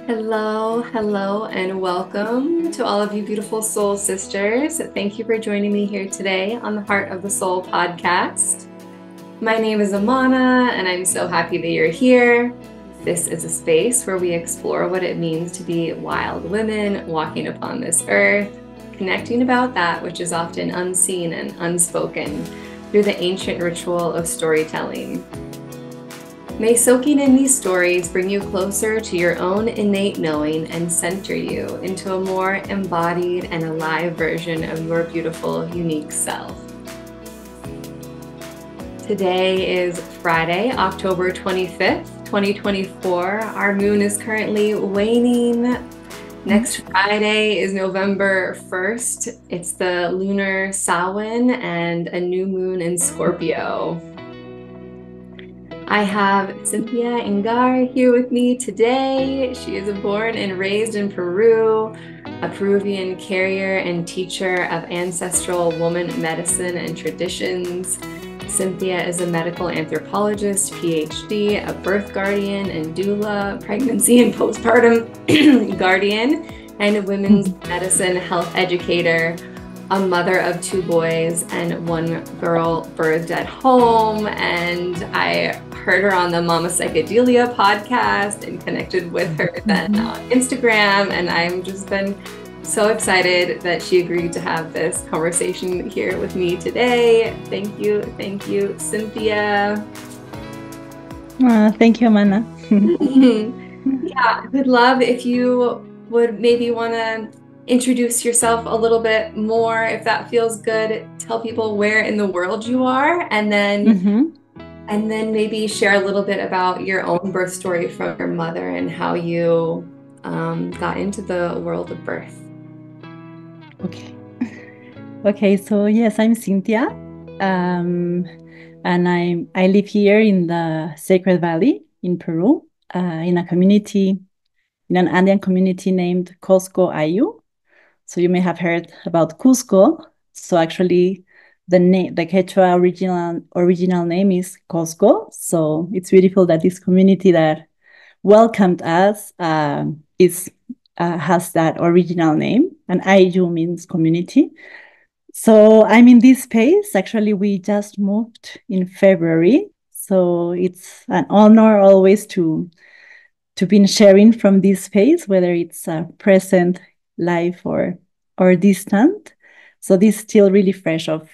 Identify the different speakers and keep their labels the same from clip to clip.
Speaker 1: Hello, hello, and welcome to all of you beautiful soul sisters. Thank you for joining me here today on the Heart of the Soul podcast. My name is Amana, and I'm so happy that you're here. This is a space where we explore what it means to be wild women walking upon this earth, connecting about that which is often unseen and unspoken through the ancient ritual of storytelling. May soaking in these stories bring you closer to your own innate knowing and center you into a more embodied and alive version of your beautiful, unique self. Today is Friday, October 25th, 2024. Our moon is currently waning. Next Friday is November 1st. It's the lunar Samhain and a new moon in Scorpio. I have Cynthia Ingar here with me today. She is born and raised in Peru, a Peruvian carrier and teacher of ancestral woman medicine and traditions. Cynthia is a medical anthropologist, PhD, a birth guardian and doula, pregnancy and postpartum guardian, and a women's medicine health educator, a mother of 2 boys and 1 girl birthed at home. And I heard her on the Mama Psychedelia podcast and connected with her then on Instagram. And I've just been so excited that she agreed to have this conversation here with me today. Thank you, Cynthia.
Speaker 2: Thank you, Amanda.
Speaker 1: Yeah, I would love if you would maybe want to introduce yourself a little bit more, if that feels good. Tell people where in the world you are, and then maybe share a little bit about your own birth story from your mother and how you got into the world of birth.
Speaker 2: Okay. So yes, I'm Cynthia, and I live here in the Sacred Valley in Peru, in an Andean community named Cusco Ayu. So you may have heard about Cusco. So actually, the Quechua original name is Cusco. So it's beautiful that this community that welcomed us has that original name, and Ayu means community. So I'm in this space. Actually, we just moved in February. So it's an honor always to be sharing from this space, whether it's present, live, or distant. So this is still really fresh of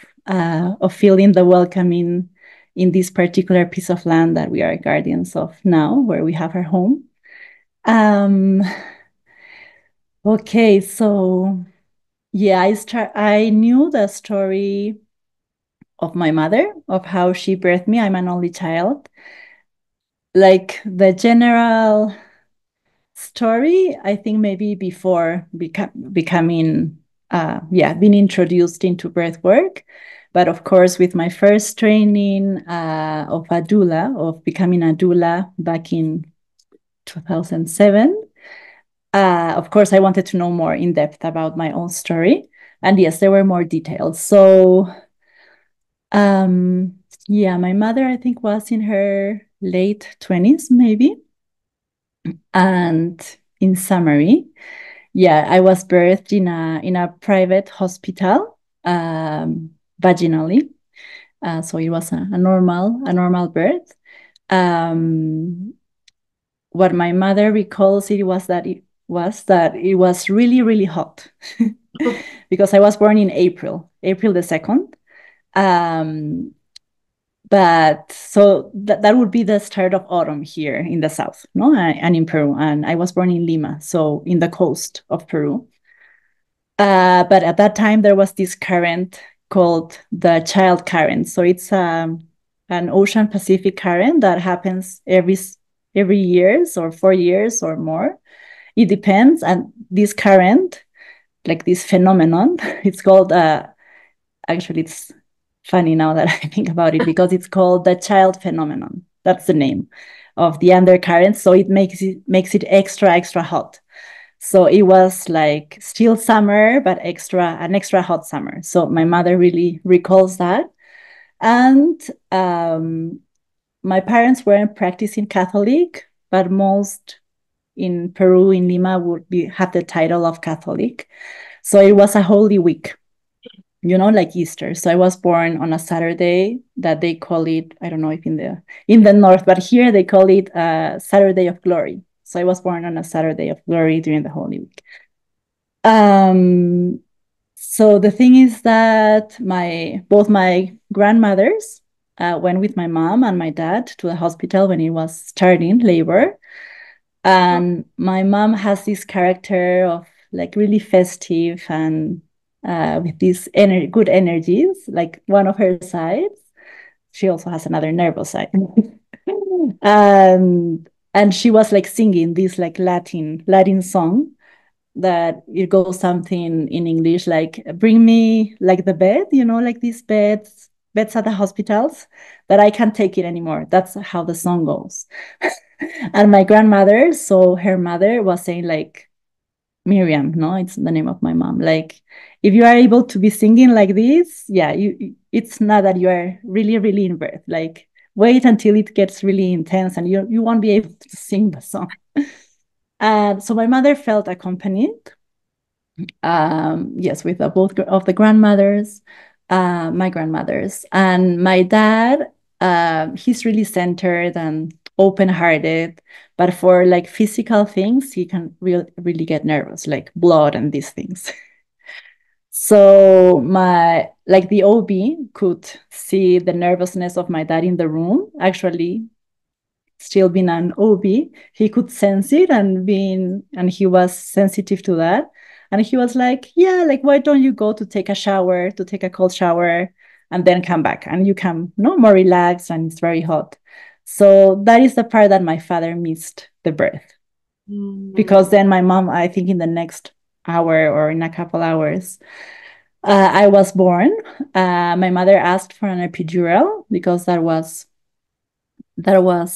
Speaker 2: feeling the welcoming in this particular piece of land that we are guardians of now, where we have our home. Okay, so yeah, I knew the story of my mother, of how she birthed me. I'm an only child. Like the general story, I think maybe before becoming, being introduced into birth work. But of course, with my first training of a doula, of becoming a doula back in 2007, of course, I wanted to know more in depth about my own story. And yes, there were more details. So, my mother, I think, was in her late 20s, maybe. And in summary, I was birthed in a private hospital, vaginally. So it was a normal birth. What my mother recalls it was that it was really, really hot because I was born in April the 2nd. But so that would be the start of autumn here in the south, no, and in Peru. And I was born in Lima, so in the coast of Peru. But at that time, there was this current called the child current. So it's an ocean Pacific current that happens every years or 4 years or more. It depends. And this current, like this phenomenon, it's called, actually, it's funny now that I think about it, because it's called the child phenomenon. That's the name of the undercurrent. So it makes it extra hot. So it was like still summer, but an extra hot summer. So my mother really recalls that. And my parents weren't practicing Catholic, but most in Peru, in Lima, would have the title of Catholic. So it was a Holy Week, like Easter. So I was born on a Saturday that they call it, I don't know if in the north, but here they call it Saturday of Glory. So I was born on a Saturday of Glory during the Holy Week. So the thing is that both my grandmothers went with my mom and my dad to the hospital when it was starting labor. And my mom has this character of like really festive and with these good energies, like one of her sides. She also has another nervous side. And she was like singing this like Latin song that it goes something in English like bring me like the bed, like these beds at the hospitals that I can't take it anymore. That's how the song goes. And my grandmother, so her mother was saying like, Miriam, no, it's the name of my mom. Like, if you are able to be singing like this, yeah, it's not that you are really, really in birth. Like, wait until it gets really intense and you won't be able to sing the song. And so my mother felt accompanied, yes, with both of the grandmothers, my grandmothers. And my dad, he's really centered and open-hearted, but for like physical things, he can really get nervous, like blood and these things. So the OB could see the nervousness of my dad in the room. Actually, still being an OB, he could sense it and he was sensitive to that. And he was like, yeah, like, why don't you go to take a cold shower, and then come back and you can more relaxed and it's very hot. So that is the part that my father missed the birth. Because then my mom, I think in the next hour or in a couple hours, I was born. My mother asked for an epidural because that was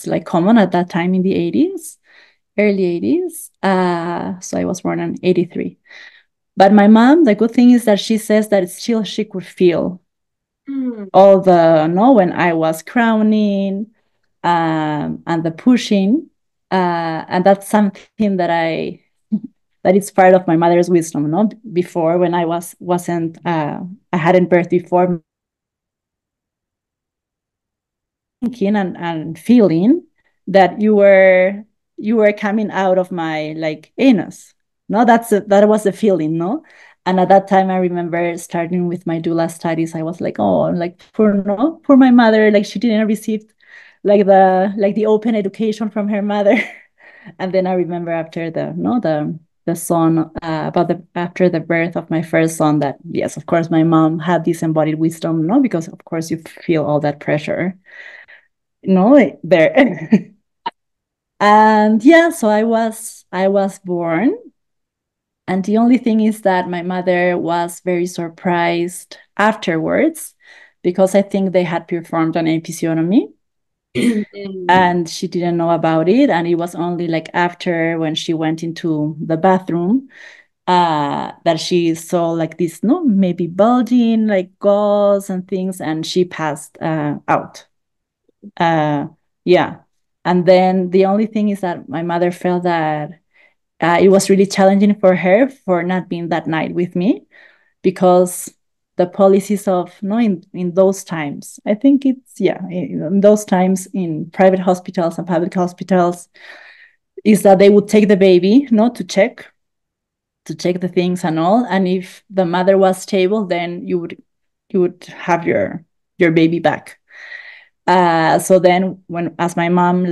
Speaker 2: like common at that time in the 80s, early 80s. So I was born in 83. But my mom, the good thing is that she says that still she could feel all the, when I was crowning and the pushing. And that's something that it's part of my mother's wisdom, Before, when I I hadn't birthed before, thinking and feeling that you were coming out of my like anus. That was the feeling, no? And at that time, I remember starting with my doula studies. I was like, oh, like for my mother, like she didn't receive the open education from her mother. And then I remember after the son after the birth of my first son, that yes, of course, my mom had this embodied wisdom, no, because of course you feel all that pressure, there. And yeah, so I was born. And the only thing is that my mother was very surprised afterwards, because I think they had performed an episiotomy and she didn't know about it. And it was only like after, when she went into the bathroom, that she saw like this, no, maybe bulging like gauze and things, and she passed out. Yeah. And then the only thing is that my mother felt that it was really challenging for her for not being that night with me, because the policies of, no, in those times, I think it's, yeah, in those times in private hospitals and public hospitals, is that they would take the baby, to check the things and all. And if the mother was stable, then you would have your baby back. So then as my mom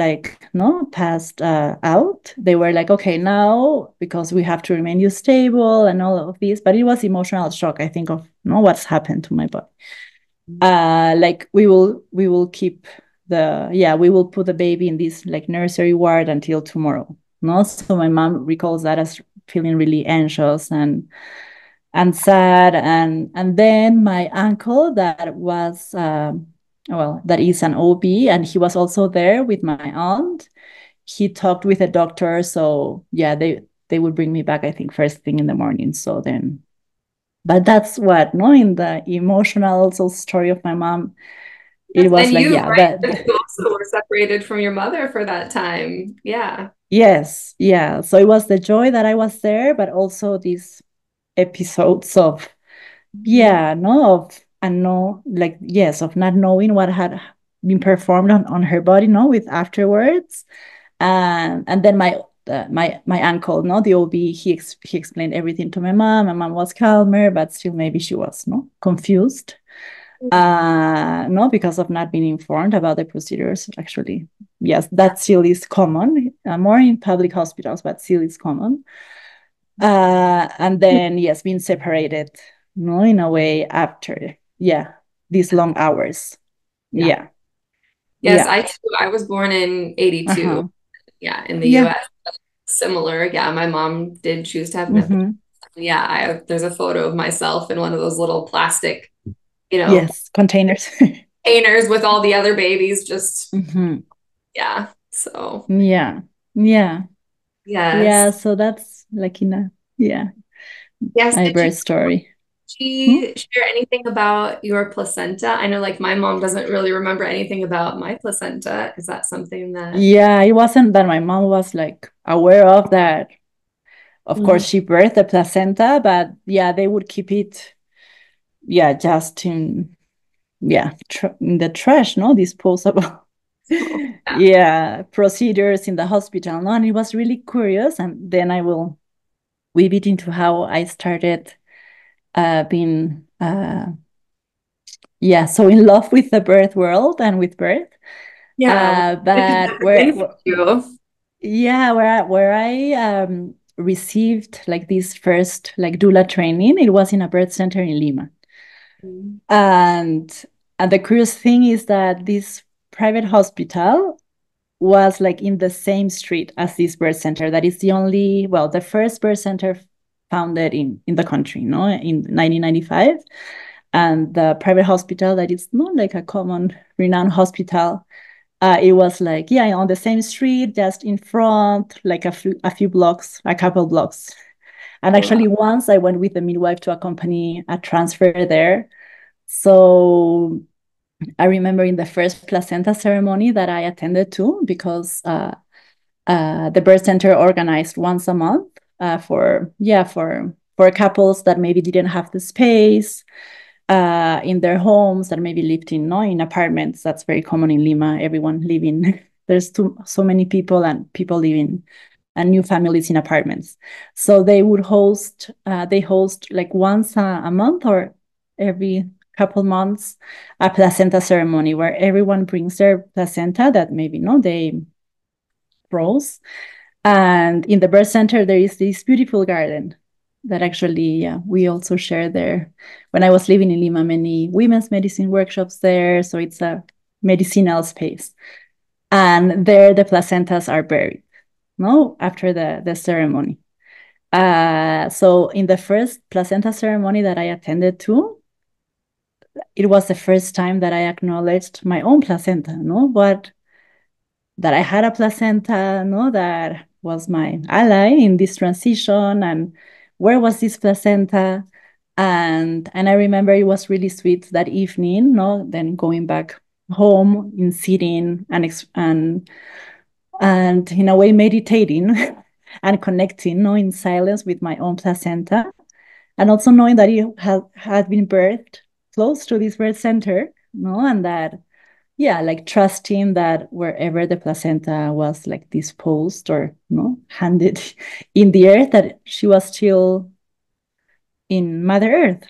Speaker 2: passed out, they were like, okay, now, because we have to remain you stable and all of this. But it was emotional shock, I think, of what's happened to my body. Like we will keep we will put the baby in this like nursery ward until tomorrow. No, so my mom recalls that as feeling really anxious and sad. And then my uncle, that was that is an OB, and he was also there with my aunt. He talked with a doctor, so yeah, they would bring me back, I think, first thing in the morning. So then, but that's what, in the emotional also story of my mom, it was
Speaker 1: And
Speaker 2: like,
Speaker 1: you,
Speaker 2: yeah,
Speaker 1: right?
Speaker 2: that,
Speaker 1: You also were separated from your mother for that time. Yeah.
Speaker 2: yes, yeah. So it was the joy that I was there, but also these episodes of,
Speaker 1: Mhm.
Speaker 2: yeah, no, of, and no, like, yes, of not knowing what had been performed on her body, no, with afterwards. And then my uncle, no, the OB, he explained everything to my mom. My mom was calmer, but still maybe she was no confused. No, because of not being informed about the procedures. Actually, yes, that still is common, more in public hospitals, but still is common. And then yes, being separated, no, in a way after, yeah, these long hours.
Speaker 1: Yeah.
Speaker 2: Yeah,
Speaker 1: Yes,
Speaker 2: yeah,
Speaker 1: I too, I was born in 82.
Speaker 2: uh-huh,
Speaker 1: Yeah, in the
Speaker 2: yeah,
Speaker 1: US. Similar. Yeah, my mom did choose to have an epidural.
Speaker 2: mm-hmm.
Speaker 1: Yeah, there's a photo of myself in one of those little plastic,
Speaker 2: Yes, containers.
Speaker 1: containers with all the other babies. Just,
Speaker 2: Mm-hmm.
Speaker 1: yeah. So,
Speaker 2: Yeah, yeah,
Speaker 1: yes.
Speaker 2: yeah. So that's like in a, yeah,
Speaker 1: Yes.
Speaker 2: my
Speaker 1: Did
Speaker 2: birth story. Hmm?
Speaker 1: she share anything about your placenta? I know like my mom doesn't really remember anything about my placenta. Is that something that
Speaker 2: Yeah, it wasn't that my mom was like aware of that. Of
Speaker 1: Mhm.
Speaker 2: course, she birthed the placenta, but yeah, they would keep it, yeah, just in, yeah, in the trash, no, disposable.
Speaker 1: Yeah.
Speaker 2: Yeah, procedures in the hospital, no, and it was really curious. And then I will weave it into how I started being, yeah, so in love with the birth world and with birth.
Speaker 1: Yeah, what did
Speaker 2: But
Speaker 1: that been for you?
Speaker 2: yeah, where I received like this first like doula training, it was in a birth center in Lima.
Speaker 1: Mhm.
Speaker 2: And the curious thing is that this private hospital was like in the same street as this birth center. That is the only, well, the first birth center founded in the country, no, in 1995. And the private hospital that is not like a common renowned hospital, it was like, yeah, on the same street, just in front, like a few blocks, a couple blocks. And
Speaker 1: Oh, wow.
Speaker 2: actually, once I went with the midwife to accompany a transfer there. So I remember in the first placenta ceremony that I attended to, because the birth center organized once a month for, yeah, for couples that maybe didn't have the space in their homes, that maybe lived in, no, in apartments. That's very common in Lima. Everyone living there's so many people, and people living and new families in apartments. So they would host they host like once a month or every couple months a placenta ceremony where everyone brings their placenta that maybe no they froze. And in the birth center, there is this beautiful garden that actually, yeah, we also share there. When I was living in Lima, many women's medicine workshops there. So it's a medicinal space. And there the placentas are buried, no, after the ceremony. So in the first placenta ceremony that I attended to, it was the first time that I acknowledged my own placenta, no, but that I had a placenta, no, that was my ally in this transition, and where was this placenta? And I remember it was really sweet that evening, no, then going back home in sitting and in a way meditating and connecting, no, in silence with my own placenta, and also knowing that it had been birthed close to this birth center, no, and that, yeah, like trusting that wherever the placenta was like disposed or no handed in the earth, that she was still in Mother Earth,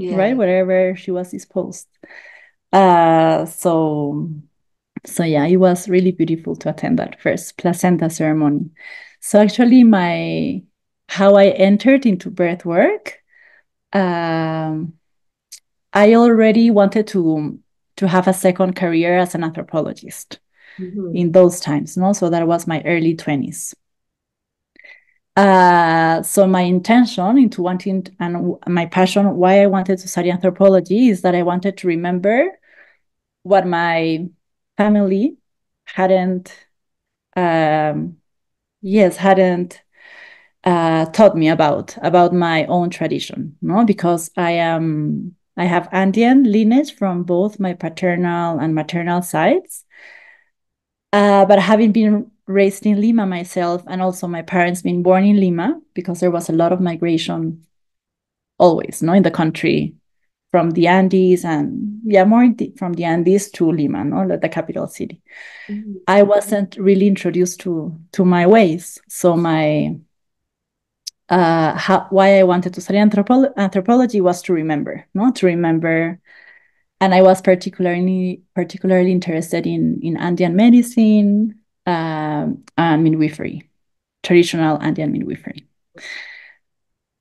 Speaker 2: right,
Speaker 1: Yeah.
Speaker 2: wherever she was disposed. So yeah, it was really beautiful to attend that first placenta ceremony. So actually, my how I entered into birth work, um, I already wanted to have a second career as an anthropologist
Speaker 1: Mhm.
Speaker 2: in those times, no? So that was my early 20s. So my intention into wanting and my passion, why I wanted to study anthropology, is that I wanted to remember what my family hadn't, um, yes, hadn't taught me about my own tradition, no? Because I am I have Andean lineage from both my paternal and maternal sides. But having been raised in Lima myself, and also my parents being born in Lima, because there was a lot of migration always, no, in the country from the Andes and from the Andes to Lima, no, the capital city. Mm-hmm. I wasn't really introduced to my ways. So why I wanted to study anthropology was to remember, no, to remember. And I was particularly interested in Andean medicine and midwifery, traditional Andean midwifery.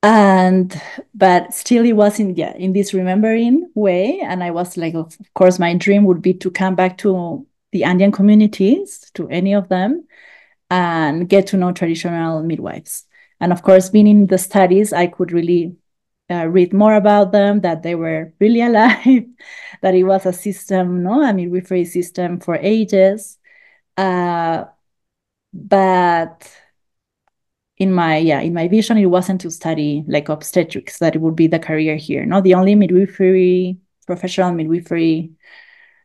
Speaker 2: But still it was in this remembering way. And I was like, of course, my dream would be to come back to the Andean communities, to any of them, and get to know traditional midwives. And of course, being in the studies, I could really read more about them, that they were really alive, that it was a system, no, a midwifery system for ages. But in my vision, it wasn't to study like obstetrics, that it would be the career here. No, the only professional midwifery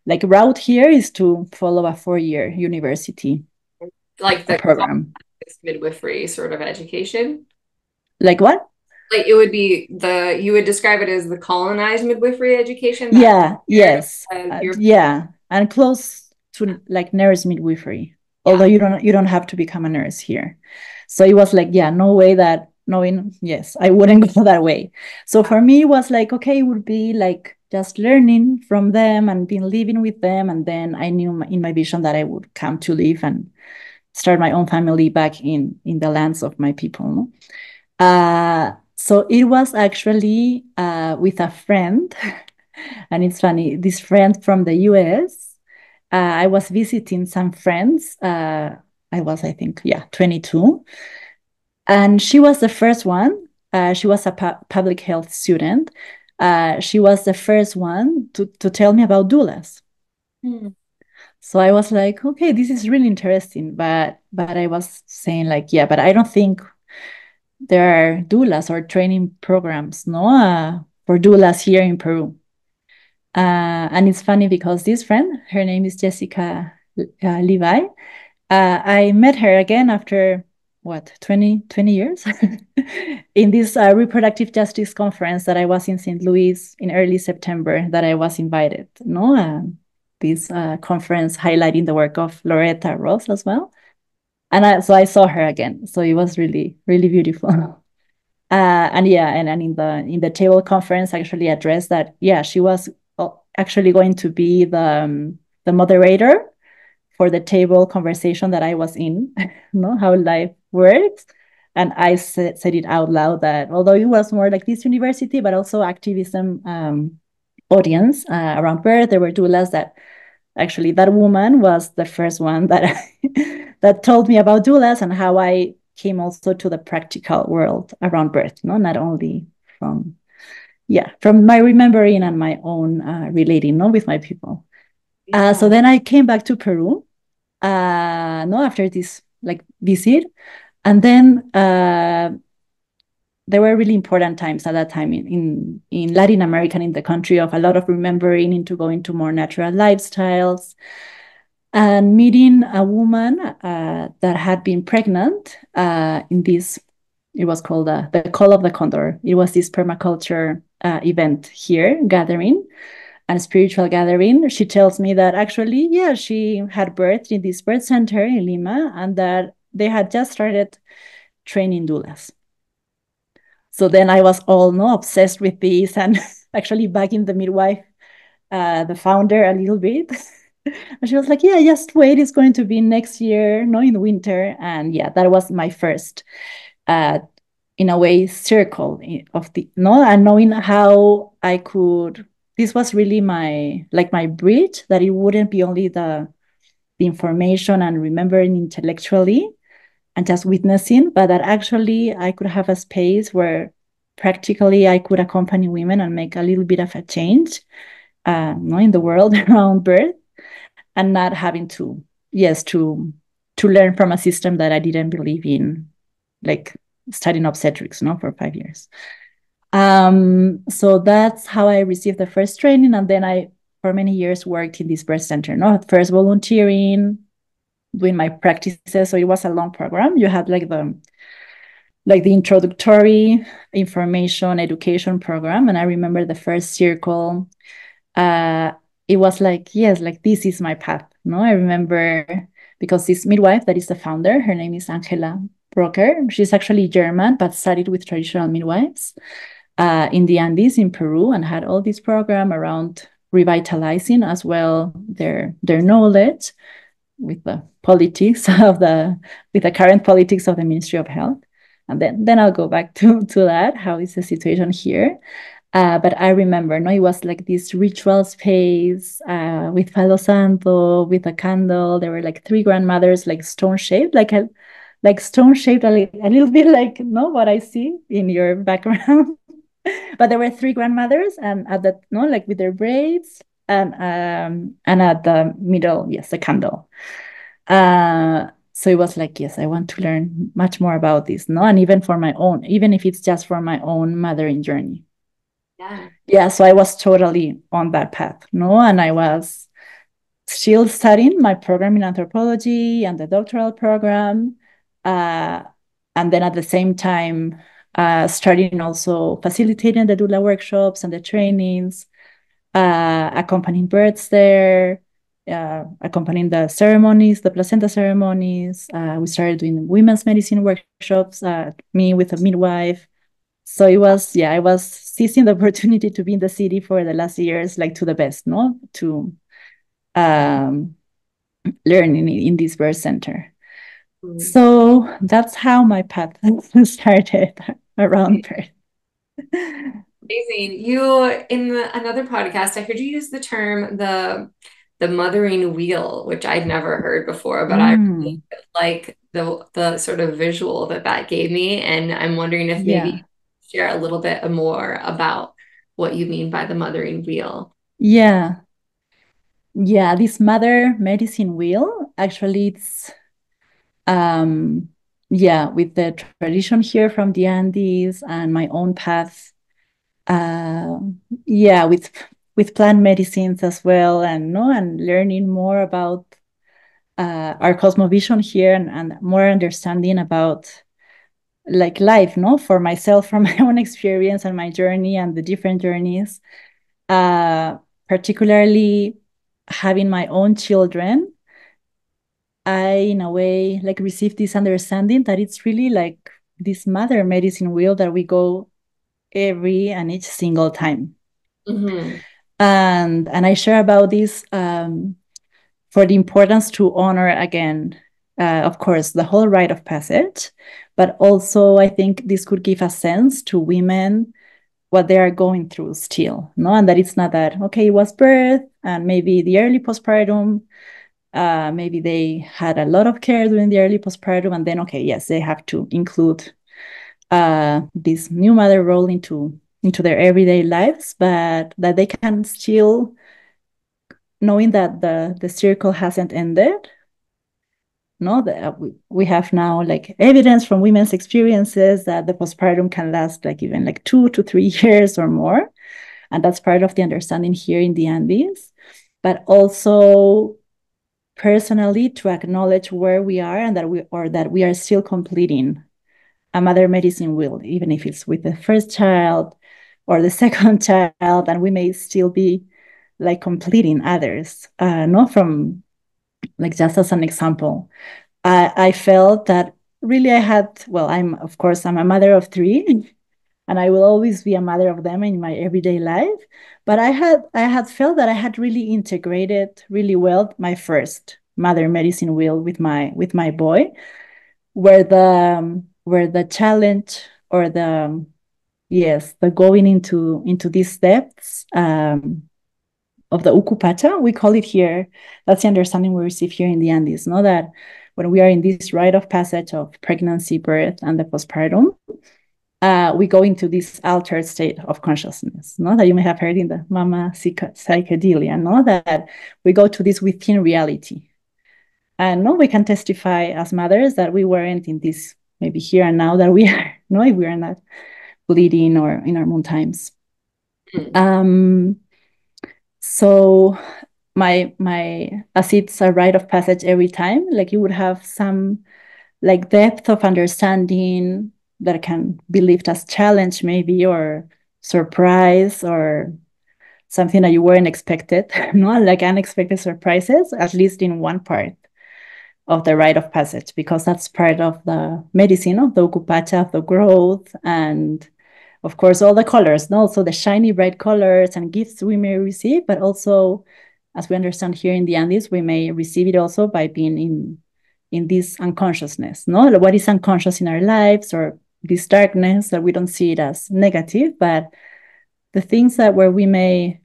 Speaker 2: like route here is to follow a 4-year university,
Speaker 1: like the
Speaker 2: program,
Speaker 1: midwifery sort of education.
Speaker 2: Like what?
Speaker 1: Like it would be you would describe it as the colonized midwifery education.
Speaker 2: Yes, and close to like nurse midwifery. Although you don't have to become a nurse here. So it was like, no way that knowing, yes, I wouldn't go that way. So for me, it was like, okay, it would be like just learning from them and being living with them. And then I knew in my vision that I would come to live and start my own family back in the lands of my people. So it was actually with a friend. And it's funny, this friend from the US, I was visiting some friends. I was, I think, 22. And she was the first one. She was a public health student. She was the first one to tell me about doulas. Mm. So I was like, okay, this is really interesting. But I was saying like, but I don't think there are doulas or training programs, no, for doulas here in Peru. And it's funny because this friend, her name is Jessica Levi. I met her again after 20 years in this reproductive justice conference that I was in St. Louis in early September, that I was invited. This conference highlighting the work of Loretta Ross as well. And so I saw her again. So it was really, really beautiful. And in the table conference actually addressed that, she was actually going to be the moderator for the table conversation that I was in, how life works. And I said it out loud that although it was more like this university, but also activism audience around birth, there were doulas that actually that woman was the first one that that told me about doulas and how I came also to the practical world around birth, not only from my remembering and my own relating, with my people. So then I came back to Peru, after this like visit, and then there were really important times at that time in Latin America, in the country, of a lot of remembering, into going to more natural lifestyles, and meeting a woman that had been pregnant in this, it was called the Call of the Condor. It was this permaculture event here, gathering and spiritual gathering. She tells me that actually, she had birthed in this birth center in Lima, and that they had just started training doulas. So then I was all obsessed with this, and actually bagging the midwife, the founder, a little bit. And she was like, just wait, it's going to be next year, in winter. And that was my first, in a way, circle of the, and knowing how I could, this was really my bridge, that it wouldn't be only the information and remembering intellectually and just witnessing, but that actually I could have a space where practically I could accompany women and make a little bit of a change, in the world around birth, and not having to learn from a system that I didn't believe in, like studying obstetrics, for 5 years. So that's how I received the first training. And then I, for many years, worked in this birth center, no? At first volunteering, doing my practices. So it was a long program. You had like the introductory information education program. And I remember the first circle, uh, it was like, yes, like this is my path. No, I remember because this midwife that is the founder, her name is Angela Broker. She's actually German, but studied with traditional midwives in the Andes in Peru and had all this program around revitalizing as well their knowledge with the politics of the with the current politics of the Ministry of Health. And then I'll go back to that. How is the situation here? But I remember, no, it was like this ritual space with Palo Santo, with a candle. There were like three grandmothers, like stone shaped, like stone shaped, a little bit like no what I see in your background. But there were three grandmothers, and at the no, like with their braids, and at the middle, yes, a candle. So it was like, yes, I want to learn much more about this, no, and even for my own, even if it's just for my own mothering journey.
Speaker 1: Yeah.
Speaker 2: Yeah, so I was totally on that path, no, and I was still studying my program in anthropology and the doctoral program, uh, and then at the same time, starting also facilitating the doula workshops and the trainings, accompanying births there, accompanying the ceremonies, the placenta ceremonies. We started doing women's medicine workshops, me with a midwife. So it was, yeah, I was seizing the opportunity to be in the city for the last years, like to the best, no, to um, learn in this birth center.
Speaker 1: Mm.
Speaker 2: So that's how my path started around birth.
Speaker 1: Amazing. Another podcast, I heard you use the term the mothering wheel, which I'd never heard before, but I really
Speaker 2: Mm,
Speaker 1: like the sort of visual that gave me, and I'm wondering if maybe
Speaker 2: yeah,
Speaker 1: you could share a little bit more about what you mean by the mothering wheel.
Speaker 2: yeah, yeah. This mother medicine wheel, actually, it's um, yeah, with the tradition here from the Andes and my own path. Uh, yeah, with plant medicines as well, and no, and learning more about our cosmovision here, and more understanding about like life, no, for myself, from my own experience and my journey and the different journeys, uh particularly having my own children. I in a way like received this understanding that it's really like this mother medicine wheel that we go every and each single time.
Speaker 1: Mm-hmm.
Speaker 2: And I share about this for the importance to honor again, of course, the whole rite of passage, but also I think this could give a sense to women what they are going through still, no, and that it's not that okay, it was birth and maybe the early postpartum, maybe they had a lot of care during the early postpartum, and then okay, yes, they have to include this new mother role into their everyday lives, but that they can still knowing that the circle hasn't ended, no, that we have now like evidence from women's experiences that the postpartum can last like even like 2 to 3 years or more, and that's part of the understanding here in the Andes, but also personally to acknowledge where we are and that we are still completing a mother medicine wheel, even if it's with the first child or the second child, and we may still be like completing others, not from like just as an example. I felt that really I had, well, of course, I'm a mother of three, and I will always be a mother of them in my everyday life. But I had felt that I had really integrated really well my first mother medicine wheel with my boy, where the challenge or the yes, the going into these depths of the Ukupacha, we call it here. That's the understanding we receive here in the Andes, no? That when we are in this rite of passage of pregnancy, birth, and the postpartum, we go into this altered state of consciousness, no? That you may have heard in the Mama psychedelia, no? That we go to this within reality. And no, we can testify as mothers that we weren't in this maybe here and now that we are, no, if we are not bleeding or in our moon times.
Speaker 1: Mm.
Speaker 2: So as it's a rite of passage every time, like you would have some like depth of understanding that can be lived as challenge maybe, or surprise, or something that you weren't expected, no, like unexpected surprises, at least in one part of the rite of passage, because that's part of the medicine of the ukupacha, of the growth, and of course all the colors, no, so the shiny bright colors and gifts we may receive, but also, as we understand here in the Andes, we may receive it also by being in this unconsciousness, no, what is unconscious in our lives, or this darkness that we don't see it as negative, but the things that where we may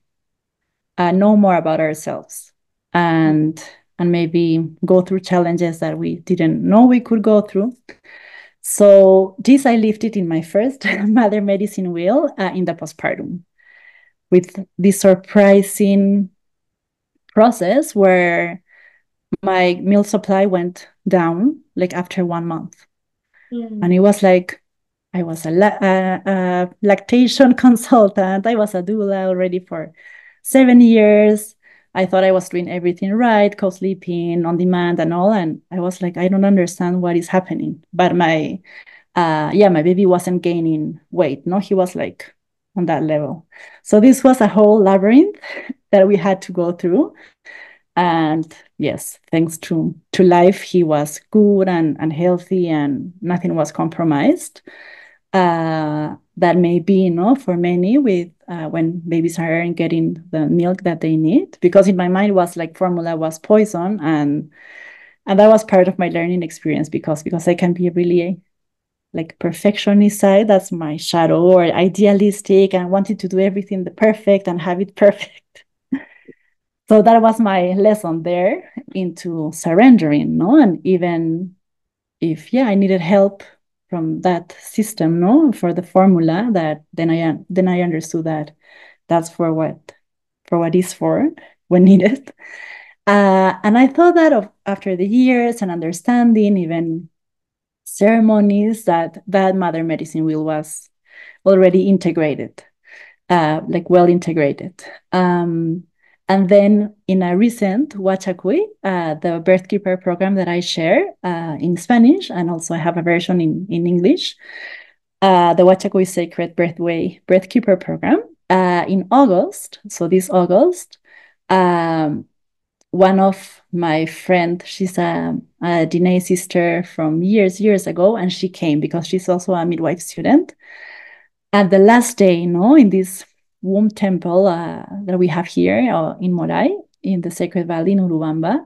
Speaker 2: know more about ourselves, and maybe go through challenges that we didn't know we could go through. So this I lifted in my first mother medicine wheel in the postpartum, with this surprising process where my milk supply went down like after 1 month. And it was like I was a lactation consultant. I was a doula already for 7 years. I thought I was doing everything right, co-sleeping, on demand, and all. And I was like, I don't understand what is happening. But my baby wasn't gaining weight. No, he was like on that level. So this was a whole labyrinth that we had to go through. And yes, thanks to life, he was good and healthy, and nothing was compromised. That may be, for many with when babies aren't getting the milk that they need. Because in my mind, it was like formula was poison, and that was part of my learning experience, because I can be really like perfectionist side. That's my shadow, or idealistic, and wanted to do everything the perfect and have it perfect. So that was my lesson there into surrendering, no? And even if, I needed help from that system, no, for the formula, that then I understood that that's for what is for when needed. And I thought that after the years and understanding, even ceremonies, that mother medicine wheel was already integrated, like well integrated. And then in a recent Huachacui, the birth keeper program that I share in Spanish, and also I have a version in English, the Huachacui Sacred Birth Keeper program, in August, so this August, one of my friend, she's a DNA sister from years ago, and she came because she's also a midwife student. And the last day, in this womb temple that we have here in Moray, in the Sacred Valley in Urubamba,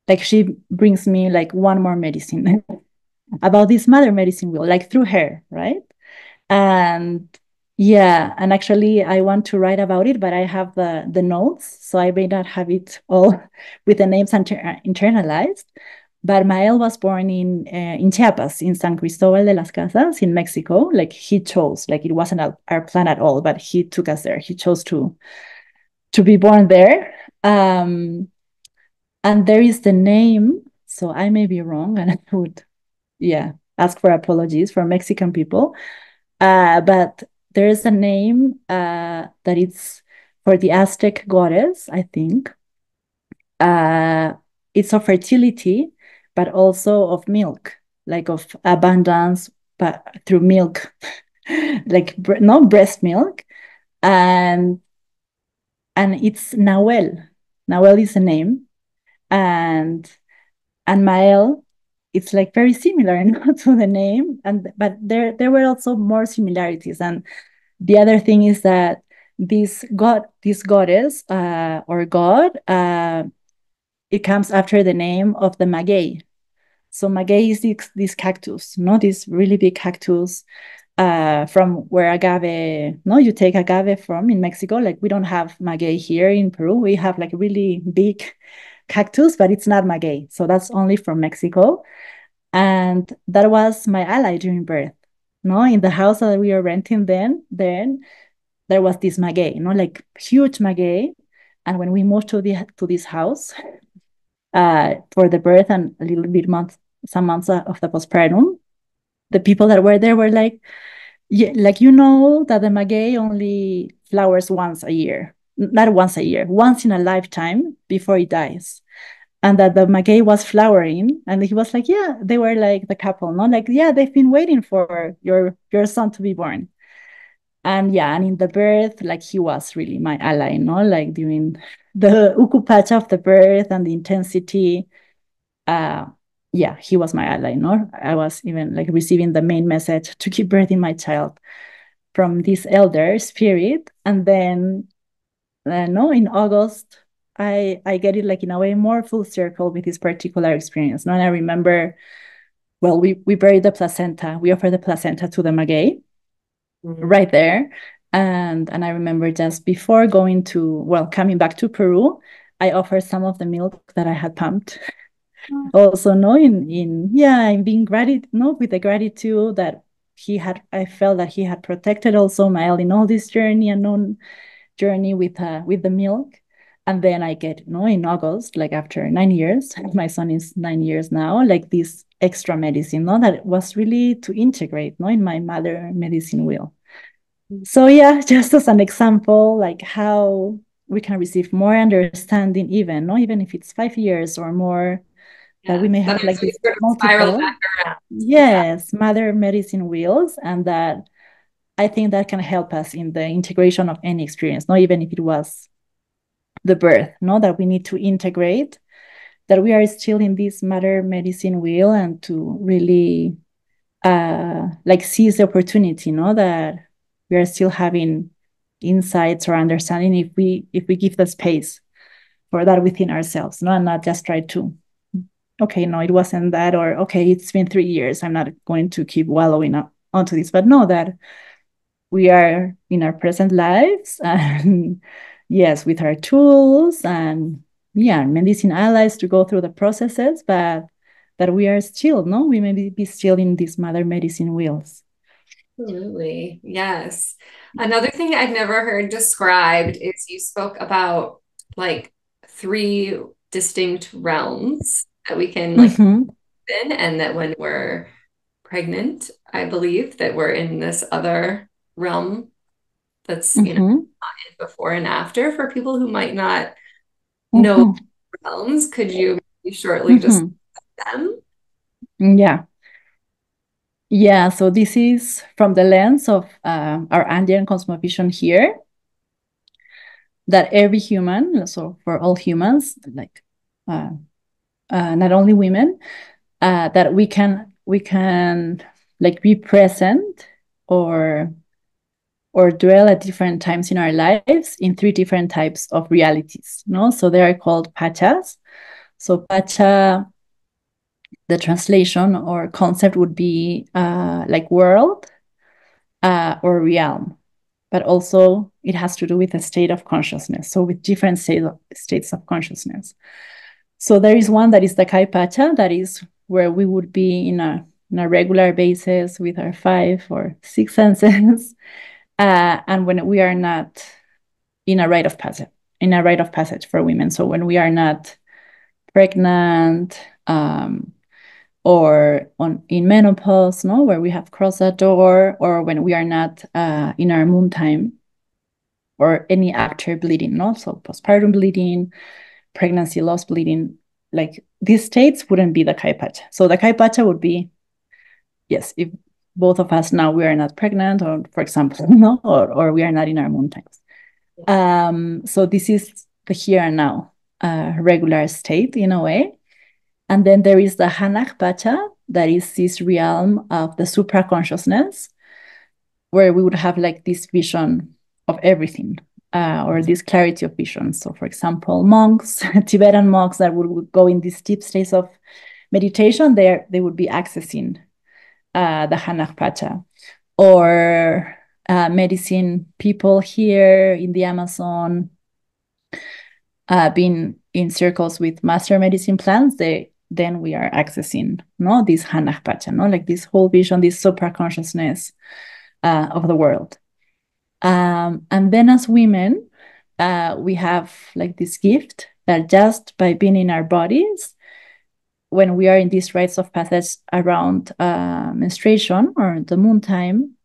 Speaker 2: like she brings me like one more medicine about this mother medicine wheel, like through her, right? And and actually I want to write about it, but I have the notes, so I may not have it all with the names internalized. But Mael was born in Chiapas, in San Cristobal de las Casas, in Mexico. Like he chose, like it wasn't our plan at all, but he took us there. He chose to be born there. And there is the name, so I may be wrong, and I would, ask for apologies for Mexican people. But there is a name that it's for the Aztec goddess, I think. It's of fertility, but also of milk, like of abundance, but through milk, like not breast milk. And it's Nahuel. Nahuel is a name, and Mael, it's like very similar to the name, but there were also more similarities. And the other thing is that this goddess or god, it comes after the name of the maguey. So maguey is this cactus, this really big cactus from where agave, you take agave from in Mexico. Like we don't have maguey here in Peru. We have like really big cactus, but it's not maguey. So that's only from Mexico. And that was my ally during birth. In the house that we were renting then there was this maguey, like huge maguey. And when we moved to this house for the birth and a little bit some months of the postpartum, the people that were there were like, Yeah, like you know that the maguey only flowers once a year, not once a year, once in a lifetime before it dies. And that the maguey was flowering, and he was like, yeah, they were like the couple, no, like, yeah, they've been waiting for your son to be born. And yeah, and in the birth, like he was really my ally, no, like during the ukupacha of the birth and the intensity. uh yeah, he was my ally, no. I was even like receiving the main message to keep birthing my child from this elder spirit. And then no, in August, I get it like in a way more full circle with this particular experience. No, and I remember, well, we buried the placenta. We offered the placenta to the maguey
Speaker 1: Mm.
Speaker 2: right there. And I remember just before going to, well, coming back to Peru, I offered some of the milk that I had pumped. Also, no, in yeah, in being gratitude, no, with the gratitude that he had, I felt that he had protected also my in all this journey, unknown journey with the milk. And then I get, no, in August, like after 9 years, my son is 9 years now, like this extra medicine, no, that was really to integrate, no, in my mother medicine wheel. So yeah, just as an example, like how we can receive more understanding, even, no, even if it's 5 years or more, that we
Speaker 1: Yeah,
Speaker 2: may
Speaker 1: that
Speaker 2: have
Speaker 1: makes
Speaker 2: like
Speaker 1: me
Speaker 2: this
Speaker 1: sort of spiral
Speaker 2: multiple,
Speaker 1: back around. Yeah.
Speaker 2: yes, mother medicine wheels, and that I think that can help us in the integration of any experience, not even if it was the birth, no, that we need to integrate, that we are still in this mother medicine wheel, and to really like seize the opportunity, no, that we are still having insights or understanding if we give the space for that within ourselves, no, and not just try to, okay, no, it wasn't that, or okay, it's been 3 years, I'm not going to keep wallowing up onto this, but no, that we are in our present lives, and yes, with our tools and yeah, medicine allies to go through the processes, but that we are still, no, we may be still in these mother medicine wheels.
Speaker 1: Absolutely. Yes. Another thing I've never heard described is you spoke about like three distinct realms that we can like
Speaker 2: Mm-hmm.
Speaker 1: in, and that when we're pregnant, I believe that we're in this other realm that's,
Speaker 2: Mm-hmm.
Speaker 1: before and after for people who might not know
Speaker 2: Mm-hmm.
Speaker 1: realms. Could you shortly just
Speaker 2: Mm-hmm.
Speaker 1: them?
Speaker 2: Yeah. Yeah. So this is from the lens of our Andean cosmovision here, that every human, so for all humans, like uh, not only women, that we can like be present or dwell at different times in our lives in three different types of realities. No, so they are called pachas. So pacha, the translation or concept would be like world or realm, but also it has to do with a state of consciousness. So with different states of consciousness. So there is one that is the kai pacha, that is where we would be in a regular basis with our 5 or 6 senses, and when we are not in a rite of passage, for women. So when we are not pregnant, or in menopause, no, where we have crossed that door, or when we are not in our moon time, or any after bleeding, no, so postpartum bleeding, pregnancy loss bleeding, like these states wouldn't be the kai pacha. So the kai pacha would be, yes, if both of us now we are not pregnant, or for example, no, or we are not in our moon times. So this is the here and now, regular state in a way. And then there is the Hanach Pacha, that is this realm of the supra consciousness, where we would have like this vision of everything, or this clarity of vision. So, for example, monks, Tibetan monks that would go in these deep states of meditation, they would be accessing the Hanach Pacha, or medicine people here in the Amazon, being in circles with master medicine plants, then we are accessing, no, this Hanach Pacha, no, like this whole vision, this supra consciousness of the world. And then as women, we have like this gift that just by being in our bodies, when we are in these rites of passage around menstruation or the moon time,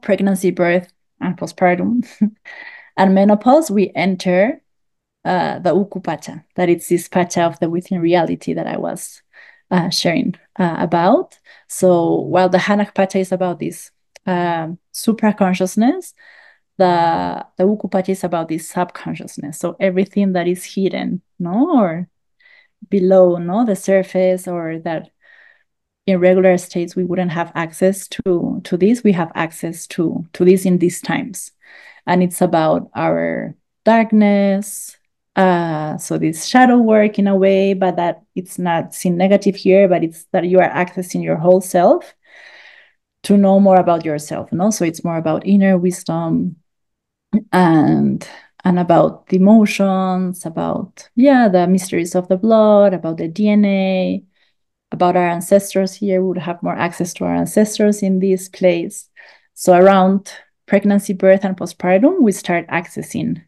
Speaker 2: pregnancy, birth, and postpartum. And menopause, we enter the uku pacha, that it's this pacha of the within reality that I was sharing about. So while the Hanak pacha is about this supra consciousness, the uku pacha is about this subconsciousness. So everything that is hidden, no, or below, no, the surface, or that in regular states we wouldn't have access to this. We have access to this in these times, and it's about our darkness. So this shadow work in a way, but that it's not seen negative here, but it's that you are accessing your whole self to know more about yourself. No, so it's more about inner wisdom and about the emotions, about the mysteries of the blood, about the DNA, about our ancestors. Here we would have more access to our ancestors in this place. So around pregnancy, birth, and postpartum, we start accessing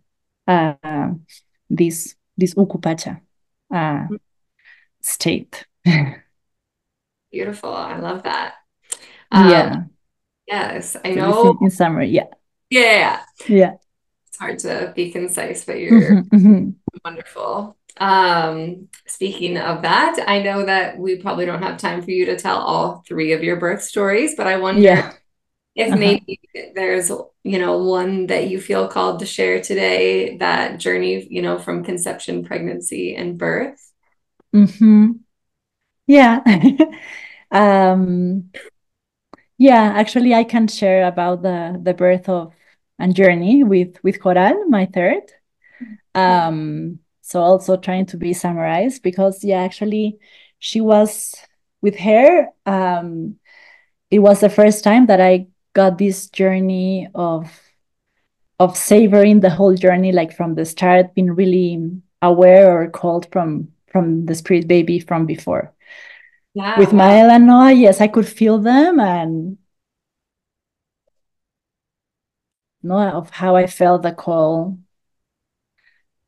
Speaker 2: this ukupacha state.
Speaker 1: Beautiful. I love that.
Speaker 2: Yeah.
Speaker 1: Yes, I
Speaker 2: So this
Speaker 1: know.
Speaker 2: in summary, yeah.
Speaker 1: Yeah.
Speaker 2: Yeah.
Speaker 1: It's hard to be concise, but you're wonderful. Speaking of that, I know that we probably don't have time for you to tell all three of your birth stories, but I wonder
Speaker 2: Yeah.
Speaker 1: if maybe there's, one that you feel called to share today, that journey, from conception, pregnancy, and birth.
Speaker 2: Yeah. Yeah, actually I can share about the birth of and journey with Coral, my third. So also trying to be summarized, because actually she was with her. It was the first time that I got this journey of savoring the whole journey, like from the start, being really aware or called from the spirit baby from before.
Speaker 1: Yeah,
Speaker 2: With
Speaker 1: wow.
Speaker 2: Mael and Noah, yes, I could feel them, and Noah, of how I felt the call,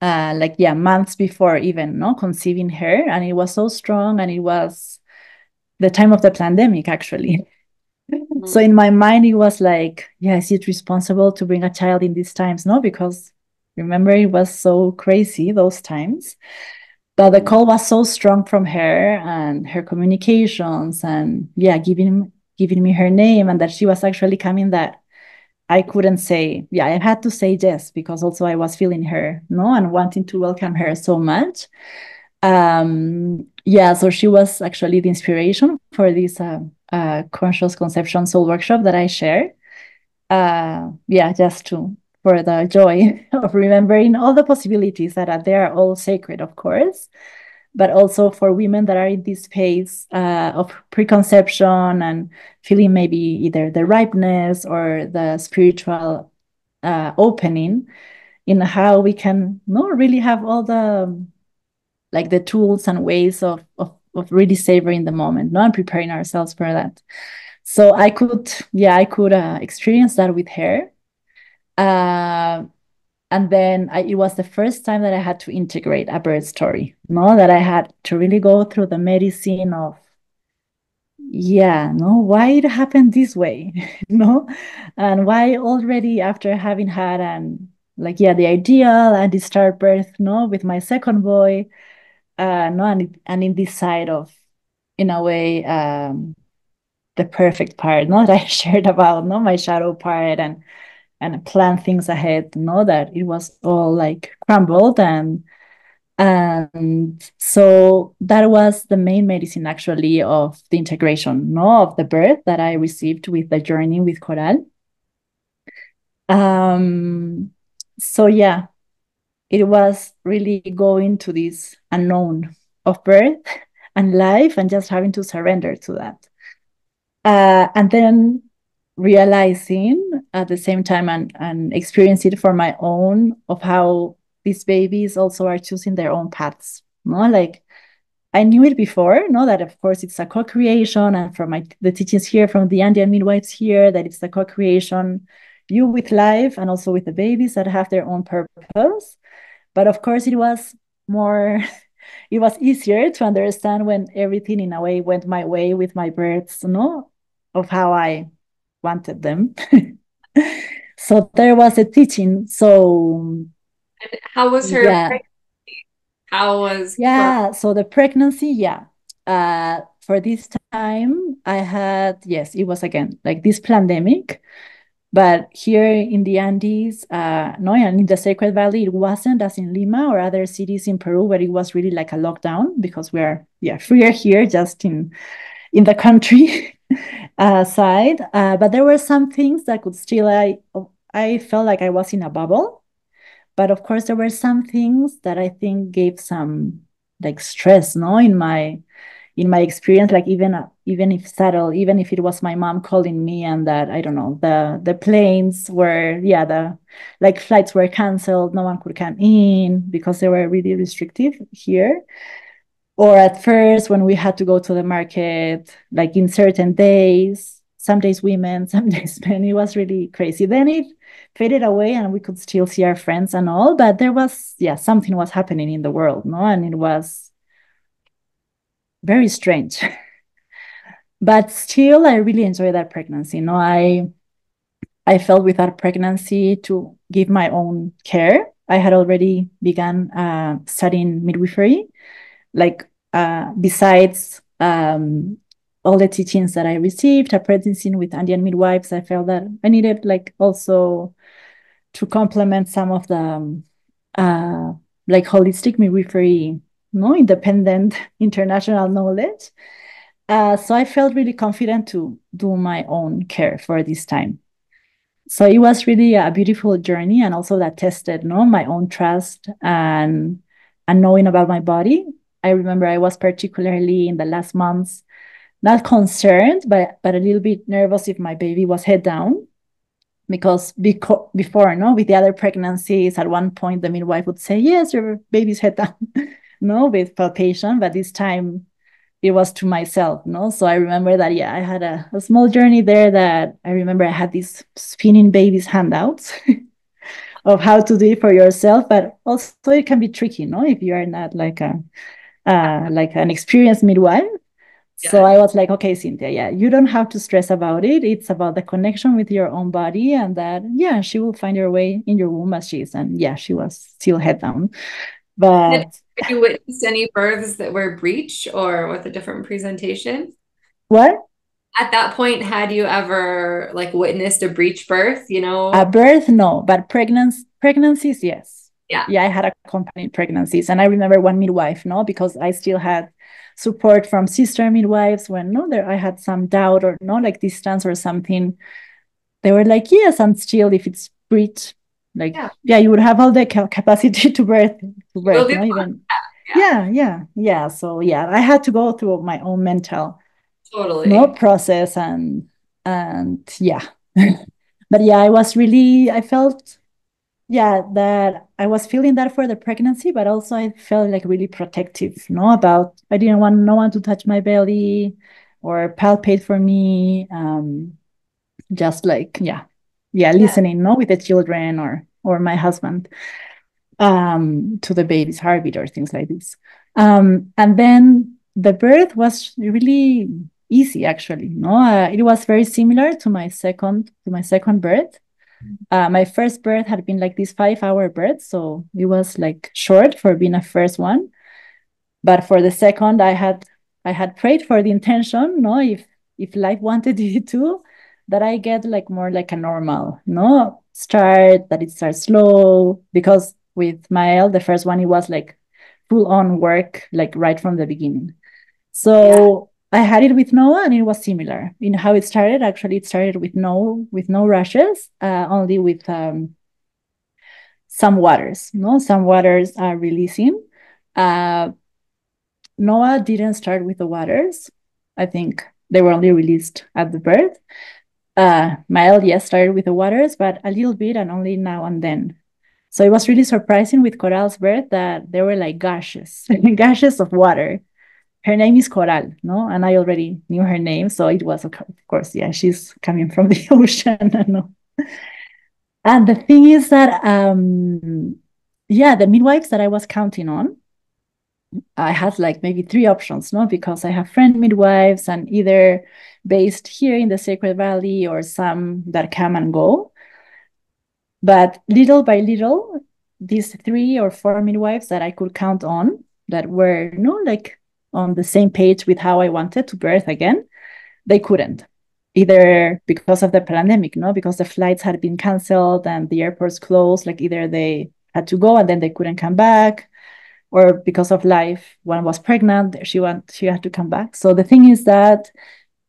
Speaker 2: months before even conceiving her, and it was so strong, and it was the time of the pandemic actually. So in my mind it was like, is it responsible to bring a child in these times? No, because remember, it was so crazy those times. But the call was so strong from her and her communications, and giving me her name, and that she was actually coming, that I couldn't say, I had to say yes, because also I was feeling her, and wanting to welcome her so much. So she was actually the inspiration for this conscious conception soul workshop that I share. Just for the joy of remembering all the possibilities that they are all sacred, of course, but also for women that are in this phase of preconception and feeling maybe either the ripeness or the spiritual opening, in how we can not really have all the tools and ways of really savoring the moment, and preparing ourselves for that. So I could experience that with her. And then it was the first time that I had to integrate a birth story, that I had to really go through the medicine of, why it happened this way, and why already after having had the ideal and the start birth, with my second boy, and in this side of, in a way, the perfect part, that I shared about, my shadow part, and plan things ahead, that it was all like crumbled, and so that was the main medicine actually of the integration, of the birth that I received with the journey with Coral. So it was really going to this unknown of birth and life, and just having to surrender to that. And then realizing at the same time, and experience it for my own, of how these babies also are choosing their own paths. Like, I knew it before, that of course it's a co-creation, and from the teachings here from the Andean midwives here, that it's the co-creation, you with life and also with the babies that have their own purpose. But of course it was more it was easier to understand when everything in a way went my way with my births, of how I wanted them. So there was a teaching. So
Speaker 1: How was her
Speaker 2: yeah,
Speaker 1: pregnancy? How was her?
Speaker 2: yeah. So the pregnancy, yeah. For this time, I had, yes, it was again like this pandemic. But here in the Andes, no, and in the Sacred Valley, it wasn't as in Lima or other cities in Peru where it was really like a lockdown because we're, yeah, freer here just in the country side. But there were some things that could still, I felt like I was in a bubble. But of course, there were some things that I think gave some like stress, no, in my experience, like even if subtle, even if it was my mom calling me and that I don't know, the planes were, yeah, the like flights were canceled, no one could come in because they were really restrictive here. Or at first when we had to go to the market, like in certain days, some days women, some days men, it was really crazy. Then it faded away and we could still see our friends and all, but there was, yeah, something was happening in the world, no, and it was very strange. But still I really enjoyed that pregnancy. No, I felt with that pregnancy to give my own care. I had already begun studying midwifery, like besides all the teachings that I received, apprenticing with Andean midwives, I felt that I needed like also to complement some of the like holistic midwifery, no, independent international knowledge. So I felt really confident to do my own care for this time. So it was really a beautiful journey, and also that tested, no, my own trust and knowing about my body. I remember I was particularly in the last months not concerned, but a little bit nervous if my baby was head down because before, no, with the other pregnancies, at one point the midwife would say, "Yes, your baby's head down," no, with palpation, but this time it was to myself, no? So I remember that, yeah, I had a small journey there that I remember I had these spinning babies handouts of how to do it for yourself, but also it can be tricky, no? If you are not like an experienced midwife. So
Speaker 1: Yes.
Speaker 2: I was like, okay, Cynthia, yeah, you don't have to stress about it. It's about the connection with your own body and that, yeah, she will find her way in your womb as she is. And yeah, she was still head down.
Speaker 1: Had
Speaker 2: But
Speaker 1: you witnessed any births that were breech or with a different presentation?
Speaker 2: what?
Speaker 1: At that point, had you ever like witnessed a breech birth, you
Speaker 2: A
Speaker 1: know?
Speaker 2: birth, no, but pregnancies, yes.
Speaker 1: Yeah.
Speaker 2: Yeah, I had accompanied pregnancies. And I remember one midwife, no, because I still had support from sister midwives when no, there I had some doubt or no, like distance or something. They were like, yes, and still if it's breech, like,
Speaker 1: Yeah.
Speaker 2: yeah, you would have all the capacity to
Speaker 1: You will
Speaker 2: birth,
Speaker 1: be
Speaker 2: no,
Speaker 1: fine.
Speaker 2: even,
Speaker 1: Yeah,
Speaker 2: yeah. So yeah, I had to go through my own mental, no,
Speaker 1: totally.
Speaker 2: process and yeah. But yeah, I felt, yeah, that I was feeling that for the pregnancy, but also I felt like really protective, no, about I didn't want no one to touch my belly or palpate for me. Just like, yeah,
Speaker 1: Yeah.
Speaker 2: listening, no, with the children or my husband to the baby's heartbeat or things like this. And then the birth was really easy, actually. No, it was very similar to my second birth. My first birth had been like this 5-hour birth, so it was like short for being a first one. But for the second, I had prayed for the intention, no, if life wanted it to, that I get like more like a normal, no, start, that it starts slow. Because with Mael, the first one, it was like full on work, like right from the beginning.
Speaker 1: Yeah.
Speaker 2: So I had it with Noah, and it was similar in how it started. Actually, it started with no rushes, only with some waters, no, some waters are releasing. Uh, Noah didn't start with the waters. I think they were only released at the birth. My LDS started with the waters, but a little bit and only now and then. So it was really surprising with Coral's birth that there were like gushes, gushes of water. Her name is Coral, no? And I already knew her name. So it was, of course, yeah, she's coming from the ocean. No? And the thing is that, yeah, the midwives that I was counting on, I had like maybe three options, no, because I have friend midwives and either based here in the Sacred Valley or some that come and go. But little by little, these 3 or 4 midwives that I could count on that were, like on the same page with how I wanted to birth again, they couldn't. Either because of the pandemic, because the flights had been canceled and the airports closed, like either they had to go and then they couldn't come back, or because of life, one was pregnant, she had to come back. So the thing is that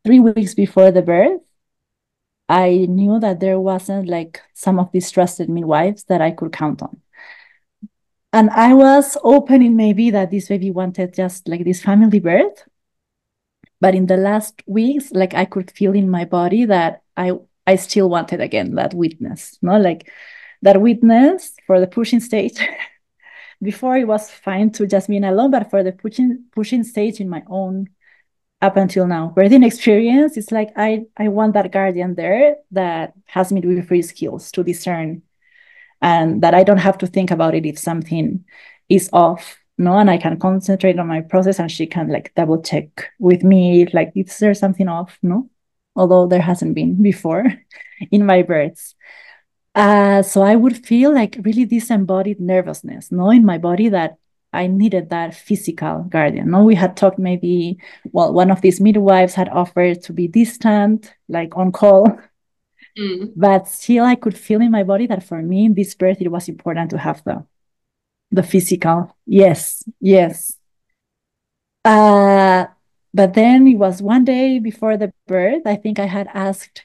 Speaker 2: 3 weeks before the birth, I knew that there wasn't like some of these trusted midwives that I could count on. And I was opening maybe that this baby wanted just like this family birth. But in the last weeks, like I could feel in my body that I still wanted again that witness, like that witness for the pushing stage. Before it was fine to just being alone, but for the pushing stage in my own up until now birthing experience, it's like I want that guardian there that has midwifery skills to discern, and that I don't have to think about it if something is off, and I can concentrate on my process, and she can like double check with me if like is there something off, although there hasn't been before in my births. So I would feel like really disembodied nervousness, in my body, that I needed that physical guardian. We had talked maybe, well, one of these midwives had offered to be distant, like on call, but still I could feel in my body that for me in this birth, it was important to have the physical. Yes, yes. But then it was one day before the birth. I think I had asked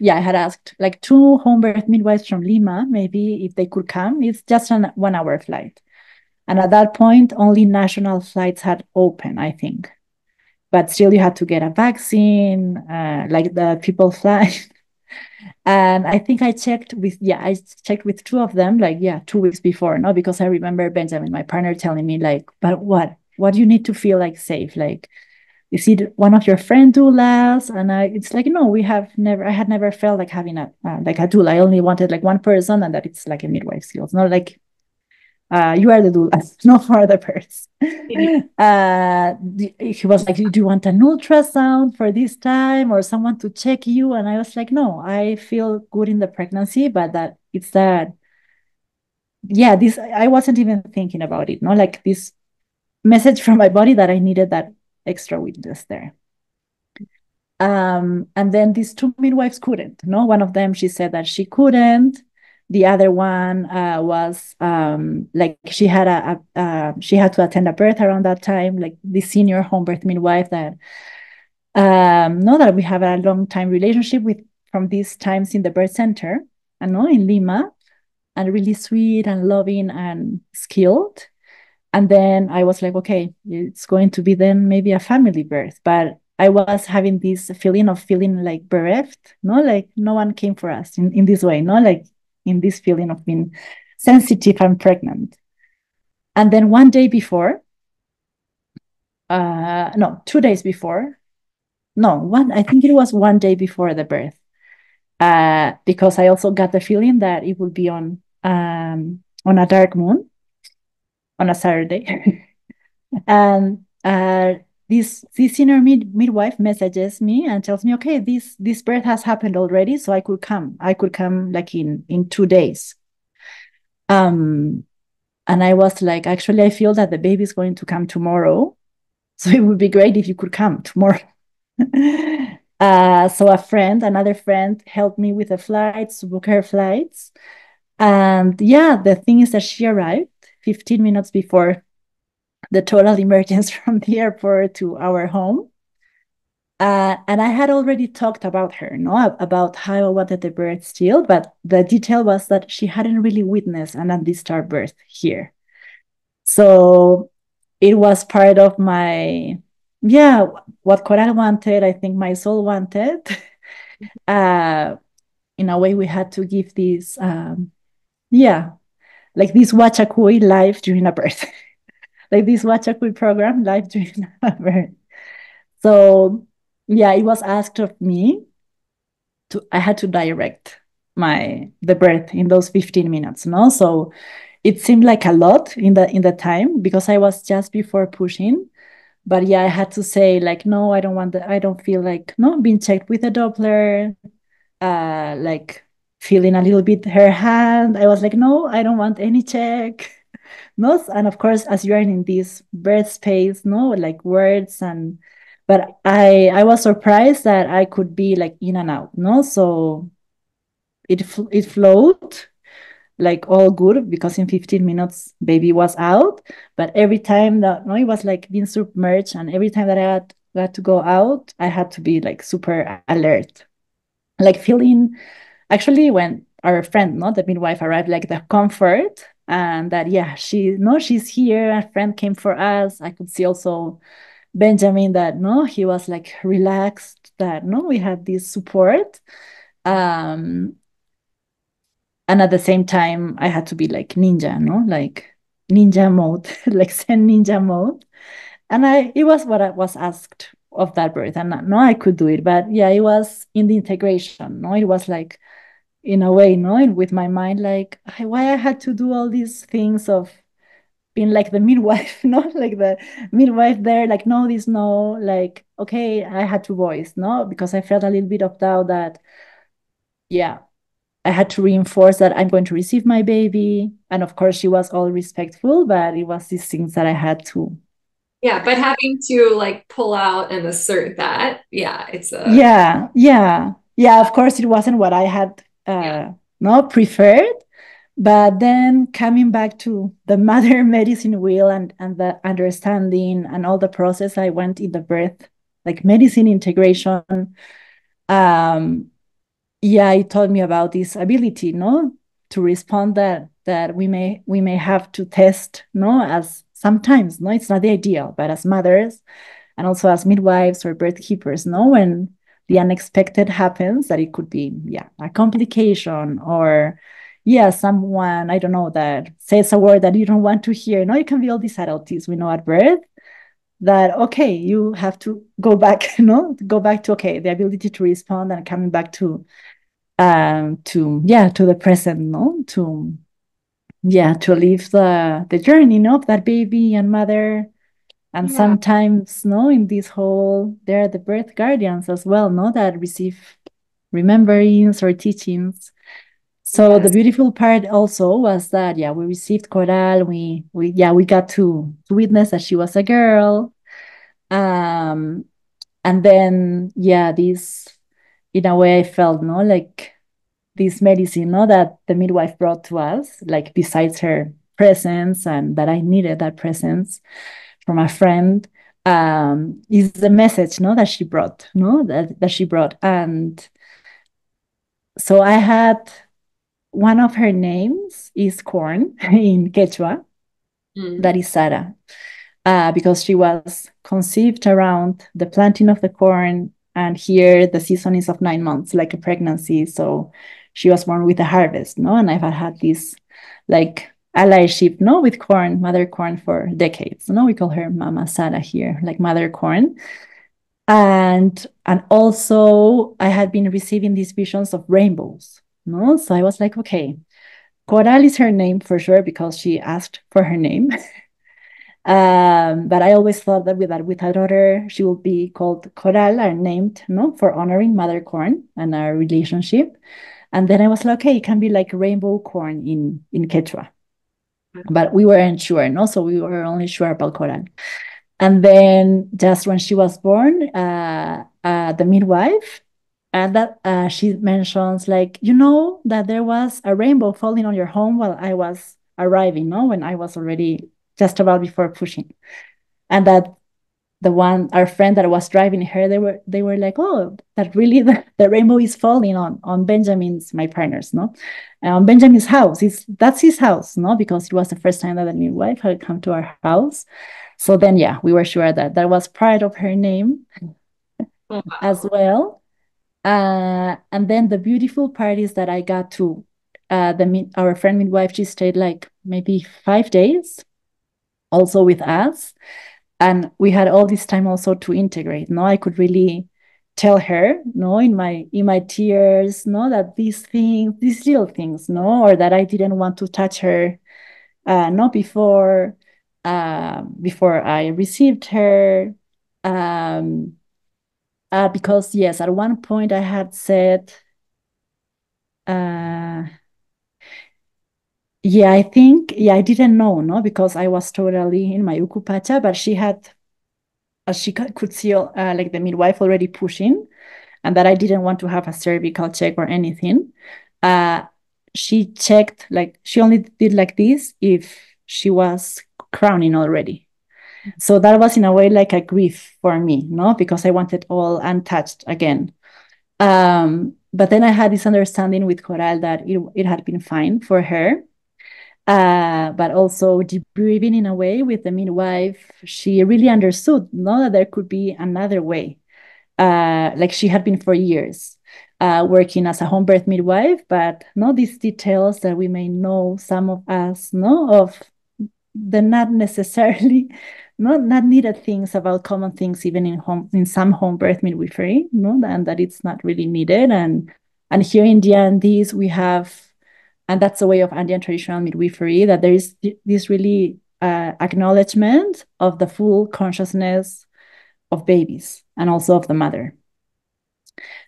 Speaker 2: like 2 home birth midwives from Lima, maybe if they could come. It's just a 1-hour flight. And at that point, only national flights had open, I think. But still, you had to get a vaccine, like the people fly. And I think I checked with 2 of them, like, 2 weeks before, because I remember Benjamin, my partner, telling me, like, but what do you need to feel like safe? Like, is it one of your friend doulas? And it's like, no, I had never felt like having a doula. I only wanted like one person, and that it's like a midwife skills, not like you are the doula, no for other person. He was like, do you want an ultrasound for this time or someone to check you? And I was like, no, I feel good in the pregnancy, but that it's that, this, I wasn't even thinking about it, like this message from my body that I needed that extra witness there. And then these 2 midwives couldn't. One of them, she said that she couldn't. The other one was like she had she had to attend a birth around that time, like the senior home birth midwife that know that we have a long time relationship with from these times in the birth center, and in Lima, and really sweet and loving and skilled. And then I was like, okay, it's going to be then maybe a family birth. But I was having this feeling of feeling like bereft, like no one came for us in this way, like in this feeling of being sensitive and pregnant. And then one day before, no, 2 days before, I think it was one day before the birth, because I also got the feeling that it would be on a dark moon on a Saturday. And this senior midwife messages me and tells me, okay, this birth has happened already, so I could come like in 2 days. And I was like, actually, I feel that the baby is going to come tomorrow, so it would be great if you could come tomorrow. So another friend helped me with the flights, to book her flights. And the thing is that she arrived 15 minutes before the total emergence from the airport to our home. And I had already talked about her, about how I wanted the birth still, but the detail was that she hadn't really witnessed an undisturbed birth here. So it was part of my, what Coral wanted, I think my soul wanted. In a way, we had to give this, like this Wachakui live during a birth. Like this Wachakui program live during a birth. So it was asked of me I had to direct the birth in those 15 minutes, So it seemed like a lot in the time because I was just before pushing. But yeah, I had to say like, no, I don't want that. I don't feel like no being checked with a Doppler, like feeling a little bit her hand. I was like, no, I don't want any check. No, and of course, as you're in this birth space, no, like words and but I was surprised that I could be like in and out, no? So it flowed like all good because in 15 minutes baby was out, but every time that no, it was like being submerged, and every time that I had to go out, I had to be like super alert, like feeling actually when our friend, not the midwife, arrived, like the comfort and that yeah, she's here. A friend came for us. I could see also Benjamin that no, he was like relaxed. That no, we had this support. Um, and at the same time, I had to be like ninja, no, like ninja mode, like Zen ninja mode. And it was what I was asked of that birth, and no, I could do it. But yeah, it was in the integration. No, it was like in a way, no, with my mind, like why I had to do all these things of being like the midwife, no, like the midwife there, like no, this no, like okay, I had to voice, no, because I felt a little bit of doubt that, yeah, I had to reinforce that I'm going to receive my baby, and of course she was all respectful, but it was these things that I had to.
Speaker 1: Yeah, but having to like pull out and assert that, yeah, it's a
Speaker 2: Yeah. Of course, it wasn't what I had
Speaker 1: yeah.
Speaker 2: no preferred, but then coming back to the mother medicine wheel and the understanding and all the process I went in the birth, like medicine integration. Um, yeah, it taught me about this ability, no, to respond that we may have to test, no, as sometimes, no, it's not the ideal, but as mothers and also as midwives or birth keepers, no, when the unexpected happens, that it could be, yeah, a complication or, yeah, someone, I don't know, that says a word that you don't want to hear. No, it can be all these subtleties we know at birth that, okay, you have to go back, no, go back to, okay, the ability to respond and coming back to the present, no, to, yeah, to live the journey, no, of that baby and mother. And
Speaker 1: Yeah.
Speaker 2: sometimes, no, in this whole, there are the birth guardians as well, no, that receive rememberings or teachings. So the
Speaker 1: Yes.
Speaker 2: beautiful part also was that, yeah, we received Coral. We got to witness that she was a girl. Um, and then, yeah, this, in a way, I felt, no, like this medicine, no, that the midwife brought to us, like besides her presence, and that I needed that presence from a friend, is the message, no, that she brought, no, that she brought. And so I had one of her names is corn in Quechua,
Speaker 1: Mm.
Speaker 2: that is Sara, because she was conceived around the planting of the corn. And here the season is of 9 months, like a pregnancy. So she was born with a harvest, no? And I've had this like allyship, no, with corn, mother corn for decades. No, we call her Mama Sara here, like mother corn. And also I had been receiving these visions of rainbows, no? So I was like, okay, Coral is her name for sure because she asked for her name. But I always thought that with her daughter, she will be called Coral, or named, no, for honoring Mother Corn and our relationship. And then I was like, okay, it can be like rainbow corn in Quechua. But we weren't sure, no, so we were only sure about Coral. And then just when she was born, the midwife, and that she mentions like, you know, that there was a rainbow falling on your home while I was arriving, no, when I was already just about before pushing. And that the one, our friend that was driving her, they were like, oh, that really the rainbow is falling on Benjamin's, my partner's, no, on Benjamin's house. That's his house, no, because it was the first time that the midwife had come to our house. So then, yeah, we were sure that that was part of her name
Speaker 1: Oh,
Speaker 2: as
Speaker 1: wow.
Speaker 2: well. And then the beautiful part is that I got to our friend midwife. She stayed like maybe 5 days, also with us, and we had all this time also to integrate. No, I could really tell her, no, in my tears, no, that these things, these little things, no, or that I didn't want to touch her not before I received her. Because yes, at one point I had said, yeah, I think, yeah, I didn't know, no, because I was totally in my ukupacha, but she had, as she could see, like the midwife already pushing, and that I didn't want to have a cervical check or anything. Uh, she checked, like, she only did like this if she was crowning already. So that was in a way like a grief for me, no, because I wanted all untouched again. But then I had this understanding with Coral that it had been fine for her. But also debriefing in a way with the midwife, she really understood, no, that there could be another way. Like she had been for years working as a home birth midwife, but no, these details that we may know, some of us know of the not necessarily not needed things about common things, even in some home birth midwifery, no, and that it's not really needed. And here in the Andes we have, and that's a way of Andean traditional midwifery, that there is this really acknowledgement of the full consciousness of babies and also of the mother.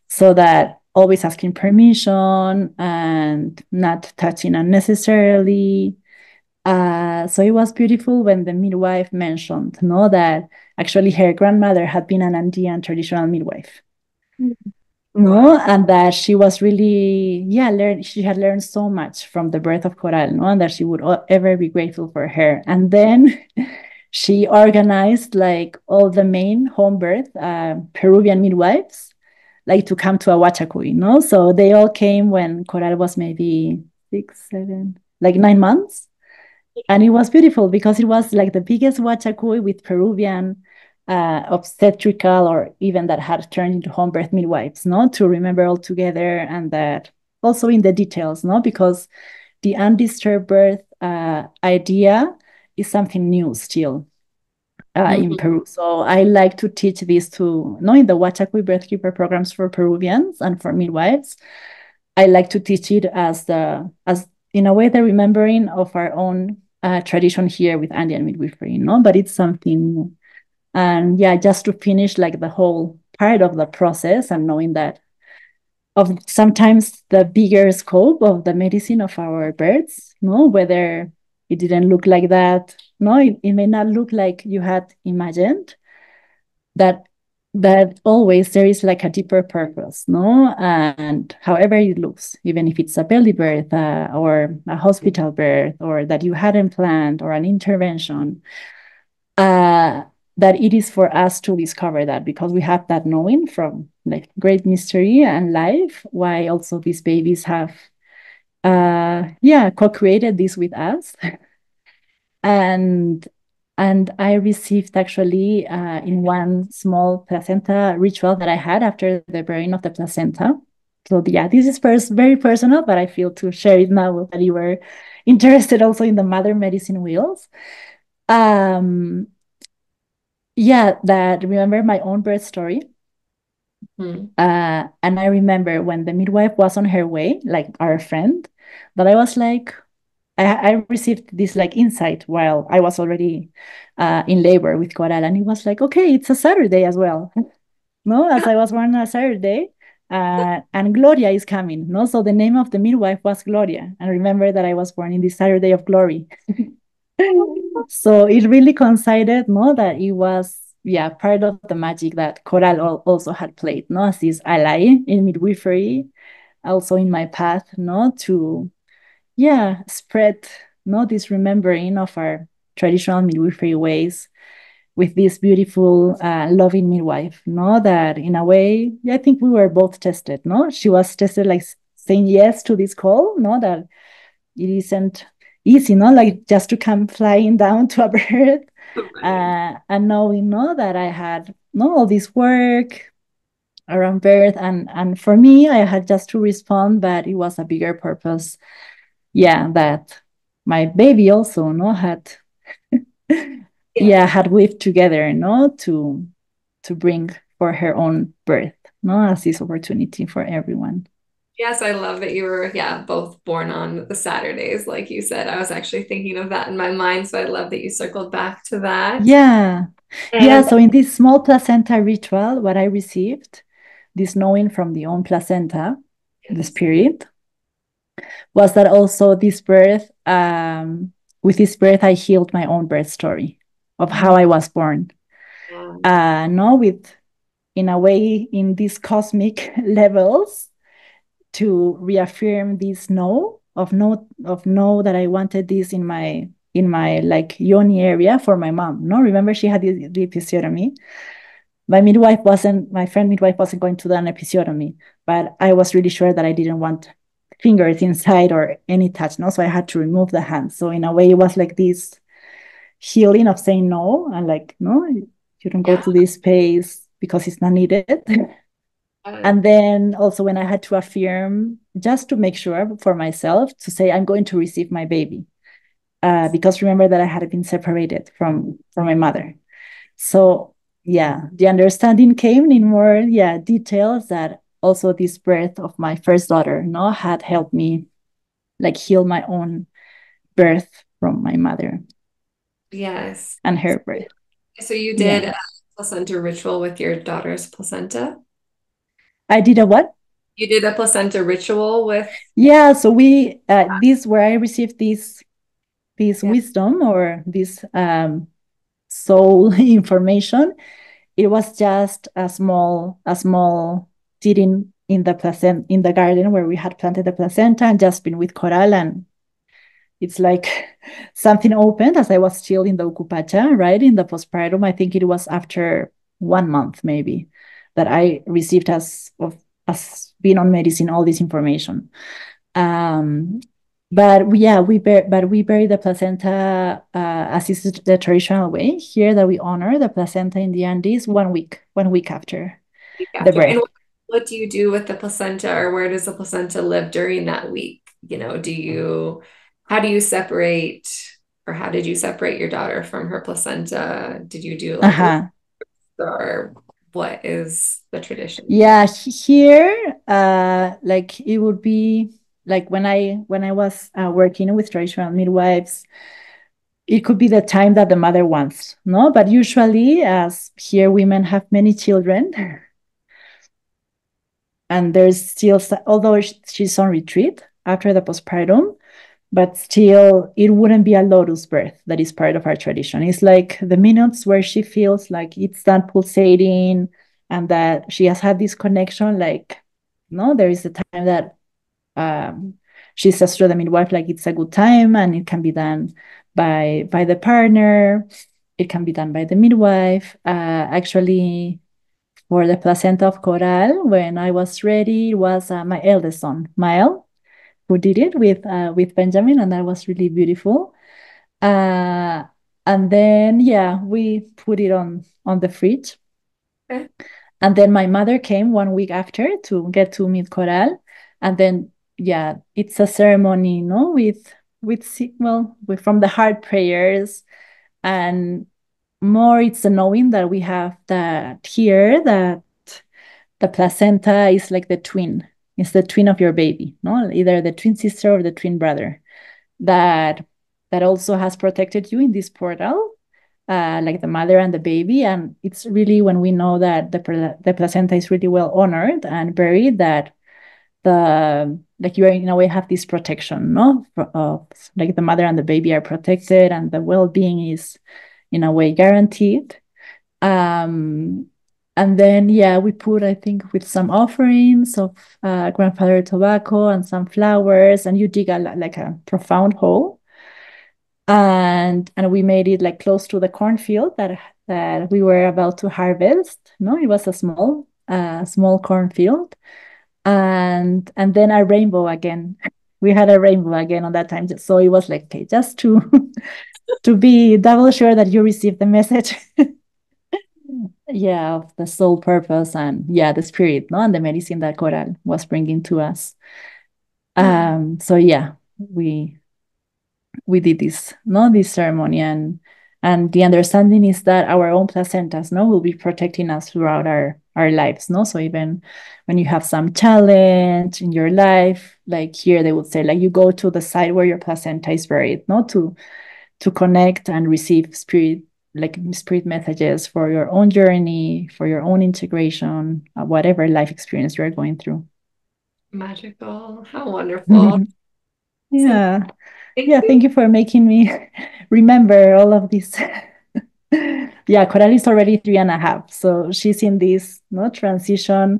Speaker 2: So that always asking permission and not touching unnecessarily. So it was beautiful when the midwife mentioned, no, that actually her grandmother had been an Andean traditional midwife. No,
Speaker 1: Wow.
Speaker 2: and that she was really, yeah, she had learned so much from the birth of Coral, no, and that she would ever be grateful for her. And then she organized like all the main home birth Peruvian midwives, like to come to a Huachacui, no? So they all came when Coral was maybe 6, 7, like 9 months. And it was beautiful because it was like the biggest Huachacui with Peruvian obstetrical, or even that had turned into home birth midwives, no, to remember all together, and that also in the details, no, because the undisturbed birth idea is something new still in
Speaker 1: Mhm.
Speaker 2: Peru. So I like to teach this to, no, in the Huachacui birth keeper programs for Peruvians and for midwives. I like to teach it as in a way the remembering of our own tradition here with Andean midwifery, no, but it's something new. And yeah, just to finish like the whole part of the process and knowing that of sometimes the bigger scope of the medicine of our birds, no, whether it didn't look like that, no, it may not look like you had imagined, that always there is like a deeper purpose, no, and however it looks, even if it's a belly birth or a hospital birth, or that you hadn't planned, or an intervention, uh, that it is for us to discover that, because we have that knowing from like great mystery and life, why also these babies have yeah, co-created this with us. and I received actually in one small placenta ritual that I had after the burying of the placenta. So yeah, this is very personal, but I feel to share it now that you were interested also in the mother medicine wheels. um yeah, that remember my own birth story.
Speaker 1: Mhm.
Speaker 2: And I remember when the midwife was on her way, like our friend, that I was like, I received this like insight while I was already in labor with Coral, and it was like, okay, it's a Saturday as well, no, as I was born on a Saturday, and Gloria is coming, no, so the name of the midwife was Gloria, and remember that I was born in this Saturday of glory. So it really coincided, no, that it was, yeah, part of the magic that Coral also had played, no, as this ally in midwifery, also in my path, no, to, yeah, spread, no, this remembering of our traditional midwifery ways with this beautiful, loving midwife, no, that in a way, yeah, I think we were both tested, no, she was tested like saying yes to this call, no, that it isn't easy, no, like just to come flying down to a bird,
Speaker 1: Right.
Speaker 2: and knowing, no, that I had, no, all this work around birth, and for me, I had just to respond, but it was a bigger purpose, yeah, that my baby also, no, had, yeah,
Speaker 1: Yeah.
Speaker 2: had weaved together, no, to bring for her own birth, no, as this opportunity for everyone.
Speaker 1: Yes, I love that you were, yeah, both born on the Saturdays, like you said. I was actually thinking of that in my mind, so I love that you circled back to that.
Speaker 2: Yeah. Yeah.
Speaker 1: And
Speaker 2: So in this small placenta ritual, what I received, this knowing from the own placenta, the
Speaker 1: yes,
Speaker 2: spirit, was that also this birth, with this birth, I healed my own birth story of how
Speaker 1: mm,
Speaker 2: I was born.
Speaker 1: yeah,
Speaker 2: No, with, in a way, in these cosmic levels, to reaffirm this no that I wanted this in my like yoni area for my mom. No, remember she had the episiotomy. My friend midwife wasn't going to do an episiotomy, but I was really sure that I didn't want fingers inside or any touch. No, so I had to remove the hand. So in a way, it was like this healing of saying no and like no, you don't go
Speaker 1: yeah,
Speaker 2: to this space because it's not needed.
Speaker 1: uh,
Speaker 2: And then also when I had to affirm, just to make sure for myself, to say I'm going to receive my baby, because remember that I had been separated from my mother. So yeah, the understanding came in more details that also this birth of my first daughter, no, had helped me like heal my own birth from my mother
Speaker 1: yes.
Speaker 2: and her birth.
Speaker 1: So you did
Speaker 2: Yeah,
Speaker 1: a placenta ritual with your daughter's placenta?
Speaker 2: I did a what?
Speaker 1: You did a placenta ritual with,
Speaker 2: Yeah, so we this where I received this
Speaker 1: yeah,
Speaker 2: wisdom or this soul information. It was just a small sitting in the placenta in the garden where we had planted the placenta and just been with coral, and it's like something opened as I was still in the Ukupacha, right? In the postpartum. I think it was after 1 month maybe that I received as being on medicine all this information. Um, but we bury the placenta as is the traditional way here, that we honor the placenta in the Andes 1 week after
Speaker 1: week
Speaker 2: the
Speaker 1: after. And
Speaker 2: birth.
Speaker 1: what do you do with the placenta, or where does the placenta live during that week? How do you separate, or how did you separate your daughter from her placenta? Did you do like a,
Speaker 2: Uh-huh.
Speaker 1: or what is the tradition there?
Speaker 2: Yeah, here, like it would be like when I was working with traditional midwives, it could be the time that the mother wants, no? But usually, as here women have many children, and there's still, although she's on retreat after the postpartum, but still it wouldn't be a lotus birth. That is part of our tradition. It's like the minutes where she feels like it's done pulsating and that she has had this connection, like no, there is a time that um, she says to the midwife like it's a good time, and it can be done by the partner, it can be done by the midwife. Actually, for the placenta of coral, when I was ready, it was my eldest son Mael who did it with Benjamin, and that was really beautiful. Uh, and then we put it on the fridge.
Speaker 1: Okay.
Speaker 2: And then my mother came 1 week after to get to meet Coral, and then it's a ceremony, no, with from the heart prayers, and more it's a knowing that we have that here that the placenta is like the twin. It's the twin of your baby, no? Either the twin sister or the twin brother that that also has protected you in this portal, like the mother and the baby. And it's really when we know that the placenta is really well honored and buried, that the like you are in a way have this protection, no? Of like the mother and the baby are protected, and the well-being is in a way guaranteed. Um, and then we put, I think, with some offerings of grandfather tobacco and some flowers, and you dig like a profound hole, and we made it like close to the cornfield that we were about to harvest. No, it was a small cornfield, and then a rainbow again. We had a rainbow again on that time, so it was like, okay, just to to be double sure that you received the message. Of the soul purpose and the spirit, no, and the medicine that Coral was bringing to us. So we did this, no, this ceremony, And the understanding is that our own placentas, no, will be protecting us throughout our lives, no? So even when you have some challenge in your life, like here they would say, like, you go to the site where your placenta is buried, no, to connect and receive spirit messages for your own journey, for your own integration, whatever life experience you're going through.
Speaker 1: Magical. How wonderful. So
Speaker 2: Yeah.
Speaker 1: thank
Speaker 2: Yeah,
Speaker 1: you.
Speaker 2: thank you for making me remember all of this. Yeah, Coral is already 3.5. So she's in this no transition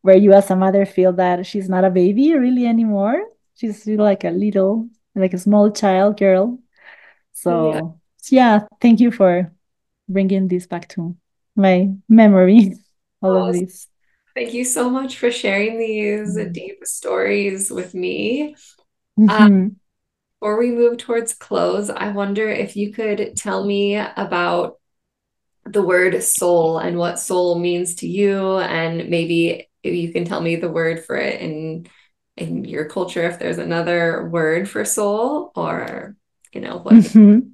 Speaker 2: where you as a mother feel that she's not a baby really anymore. She's still like like a small child girl.
Speaker 1: Yeah.
Speaker 2: So yeah, thank you for bringing this back to my memory, all of
Speaker 1: Oh,
Speaker 2: this.
Speaker 1: thank you so much for sharing these deep stories with me. Uh,
Speaker 2: Mhm.
Speaker 1: before we move towards close, I wonder if you could tell me about the word soul and what soul means to you, and maybe if you can tell me the word for it in your culture, if there's another word for soul, or what
Speaker 2: Mhm.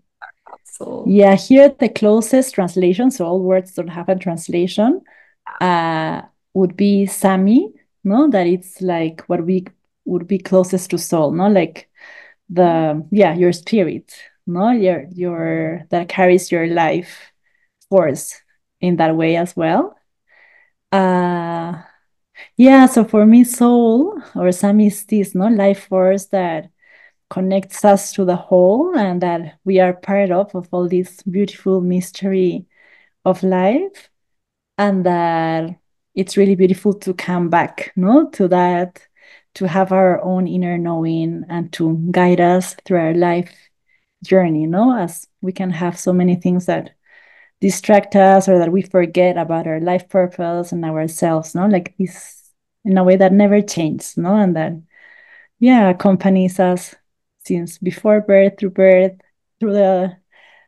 Speaker 1: soul.
Speaker 2: Yeah, here the closest translation, so all words don't have a translation, uh, would be Sami, no? That it's like what we would be closest to soul, no? Like your spirit, no? Your that carries your life force in that way as well. Uh, yeah, so for me, soul or Sami is this, no? Life force that connects us to the whole and that we are part of all this beautiful mystery of life, and that it's really beautiful to come back, no, to that, to have our own inner knowing and to guide us through our life journey, no, as we can have so many things that distract us or that we forget about our life purpose and ourselves, no, like this in a way that never changes, no, and that accompanies us since before birth through the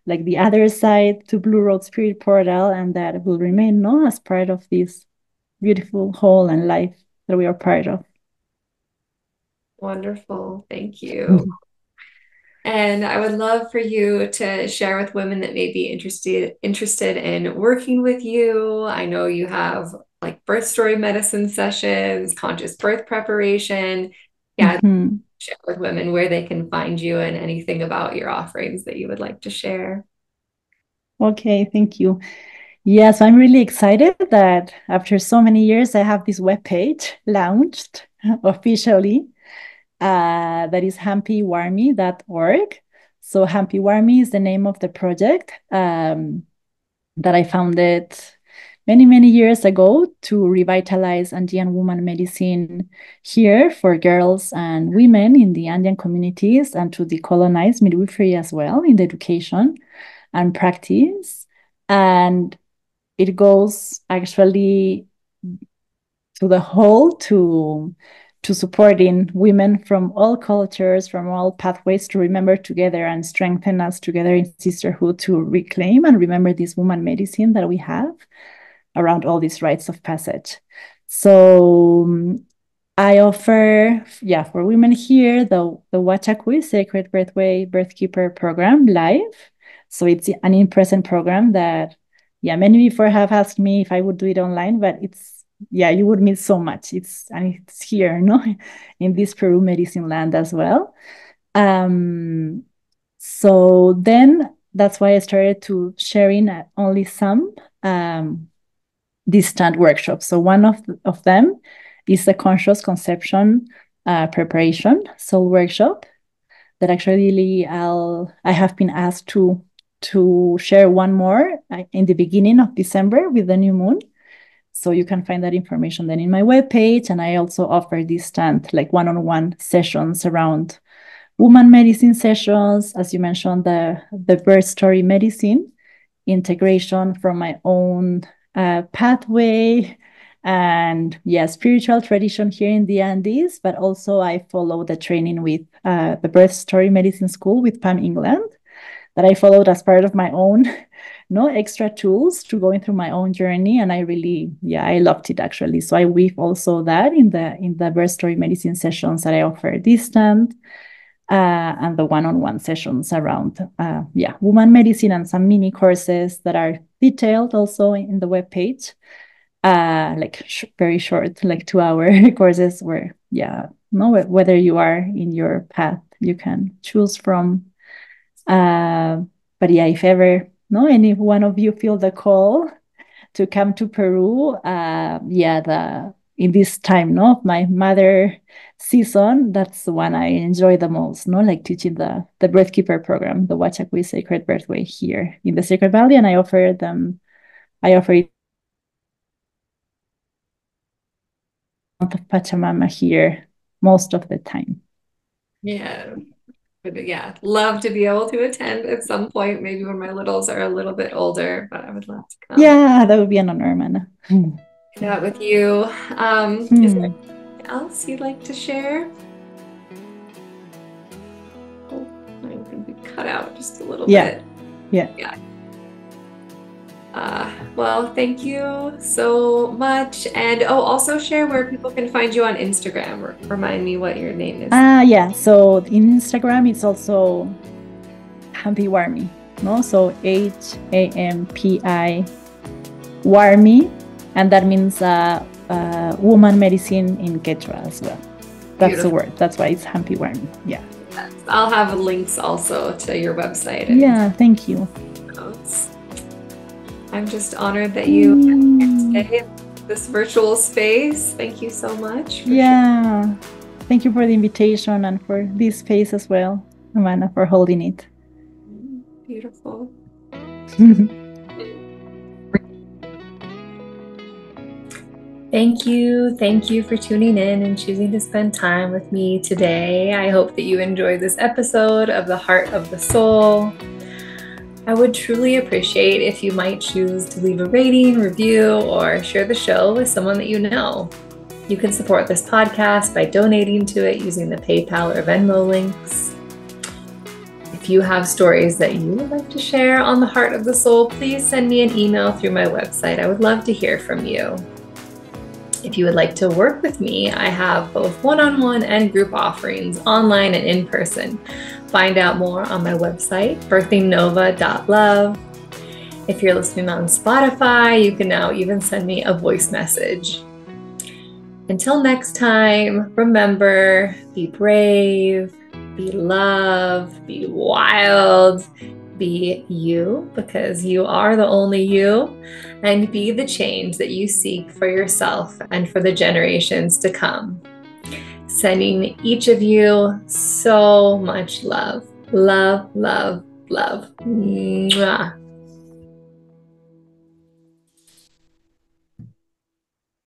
Speaker 2: like the other side to Blue Road Spirit Portal, and that will remain, no, as part of this beautiful whole and life that we are part of.
Speaker 1: Wonderful. Thank you. And I would love for you to share with women that may be interested in working with you. I know you have like birth story medicine sessions, conscious birth preparation. Yeah,
Speaker 2: Mhm.
Speaker 1: share with women where they can find you and anything about your offerings that you would like to share.
Speaker 2: Okay, thank you. Yes, I'm really excited that after so many years, I have this webpage launched officially. That is happywarmy.org. So Happy Warmy is the name of the project that I founded many, many years ago to revitalize Andean woman medicine here for girls and women in the Andean communities, and to decolonize midwifery as well in the education and practice. And it goes actually to the whole to supporting women from all cultures, from all pathways, to remember together and strengthen us together in sisterhood to reclaim and remember this woman medicine that we have around all these rites of passage. So I offer, for women here, the Wachakui Sacred Birthway Birthkeeper program live. So it's an in-person program that, many before have asked me if I would do it online, but you would miss so much. It's here, no, in this Peru medicine land as well. So then that's why I started to sharing only some distant workshops. So one of them is the conscious conception preparation soul workshop that actually I have been asked to share one more in the beginning of December with the new moon. So you can find that information then in my webpage. And I also offer distant, like one-on-one sessions around woman medicine sessions, as you mentioned, the birth story medicine integration from my own pathway and spiritual tradition here in the Andes, but also I follow the training with the birth story medicine school with Pam England that I followed as part of my own no extra tools to going through my own journey. And I really I loved it actually. So I weave also that in the birth story medicine sessions that I offer distant. and the one-on-one sessions around woman medicine, and some mini courses that are detailed also in the webpage. Like very short, like 2-hour courses where, whether you are in your path, you can choose from. But yeah, if ever, any one of you feel the call to come to Peru, in this time, of my mother season, that's the one I enjoy the most, like teaching the Birthkeeper program, the Huachacui Sacred Birthway here in the Sacred Valley, and I offer it of Pachamama here most of the time.
Speaker 1: Yeah. Yeah, love to be able to attend at some point, maybe when my littles are a little bit older, but I would love to come.
Speaker 2: Yeah, that would be an honor, Mana.
Speaker 1: That with you. Is there anything else you'd like to share? Oh, I think we cut out just a little bit.
Speaker 2: Yeah.
Speaker 1: Well, thank you so much. And also share where people can find you on Instagram. Remind me what your name is.
Speaker 2: Yeah. So in Instagram, it's also Hampi Warmi, So HAMPI Warmi, and that means woman medicine in Quechua as well. That's Beautiful. The word. That's why it's Hampi Warmi. Yeah.
Speaker 1: Yes. I'll have links also to your website.
Speaker 2: Yeah. Thank you.
Speaker 1: I'm just honored that you are here today in this virtual space. Thank you so much.
Speaker 2: Thank you for the invitation and for this space as well, Amanda, for holding it.
Speaker 1: Beautiful. Thank you. Thank you for tuning in and choosing to spend time with me today. I hope that you enjoyed this episode of The Heart of the Soul. I would truly appreciate if you might choose to leave a rating, review, or share the show with someone that you know. You can support this podcast by donating to it using the PayPal or Venmo links. If you have stories that you would like to share on The Heart of the Soul, please send me an email through my website. I would love to hear from you. If you would like to work with me, I have both one-on-one and group offerings, online and in person. Find out more on my website, birthingnova.love. If you're listening on Spotify, you can now even send me a voice message. Until next time, remember, be brave, be love, be wild, be you, because you are the only you, and be the change that you seek for yourself and for the generations to come. Sending each of you so much love. Love, love, love. Mwah.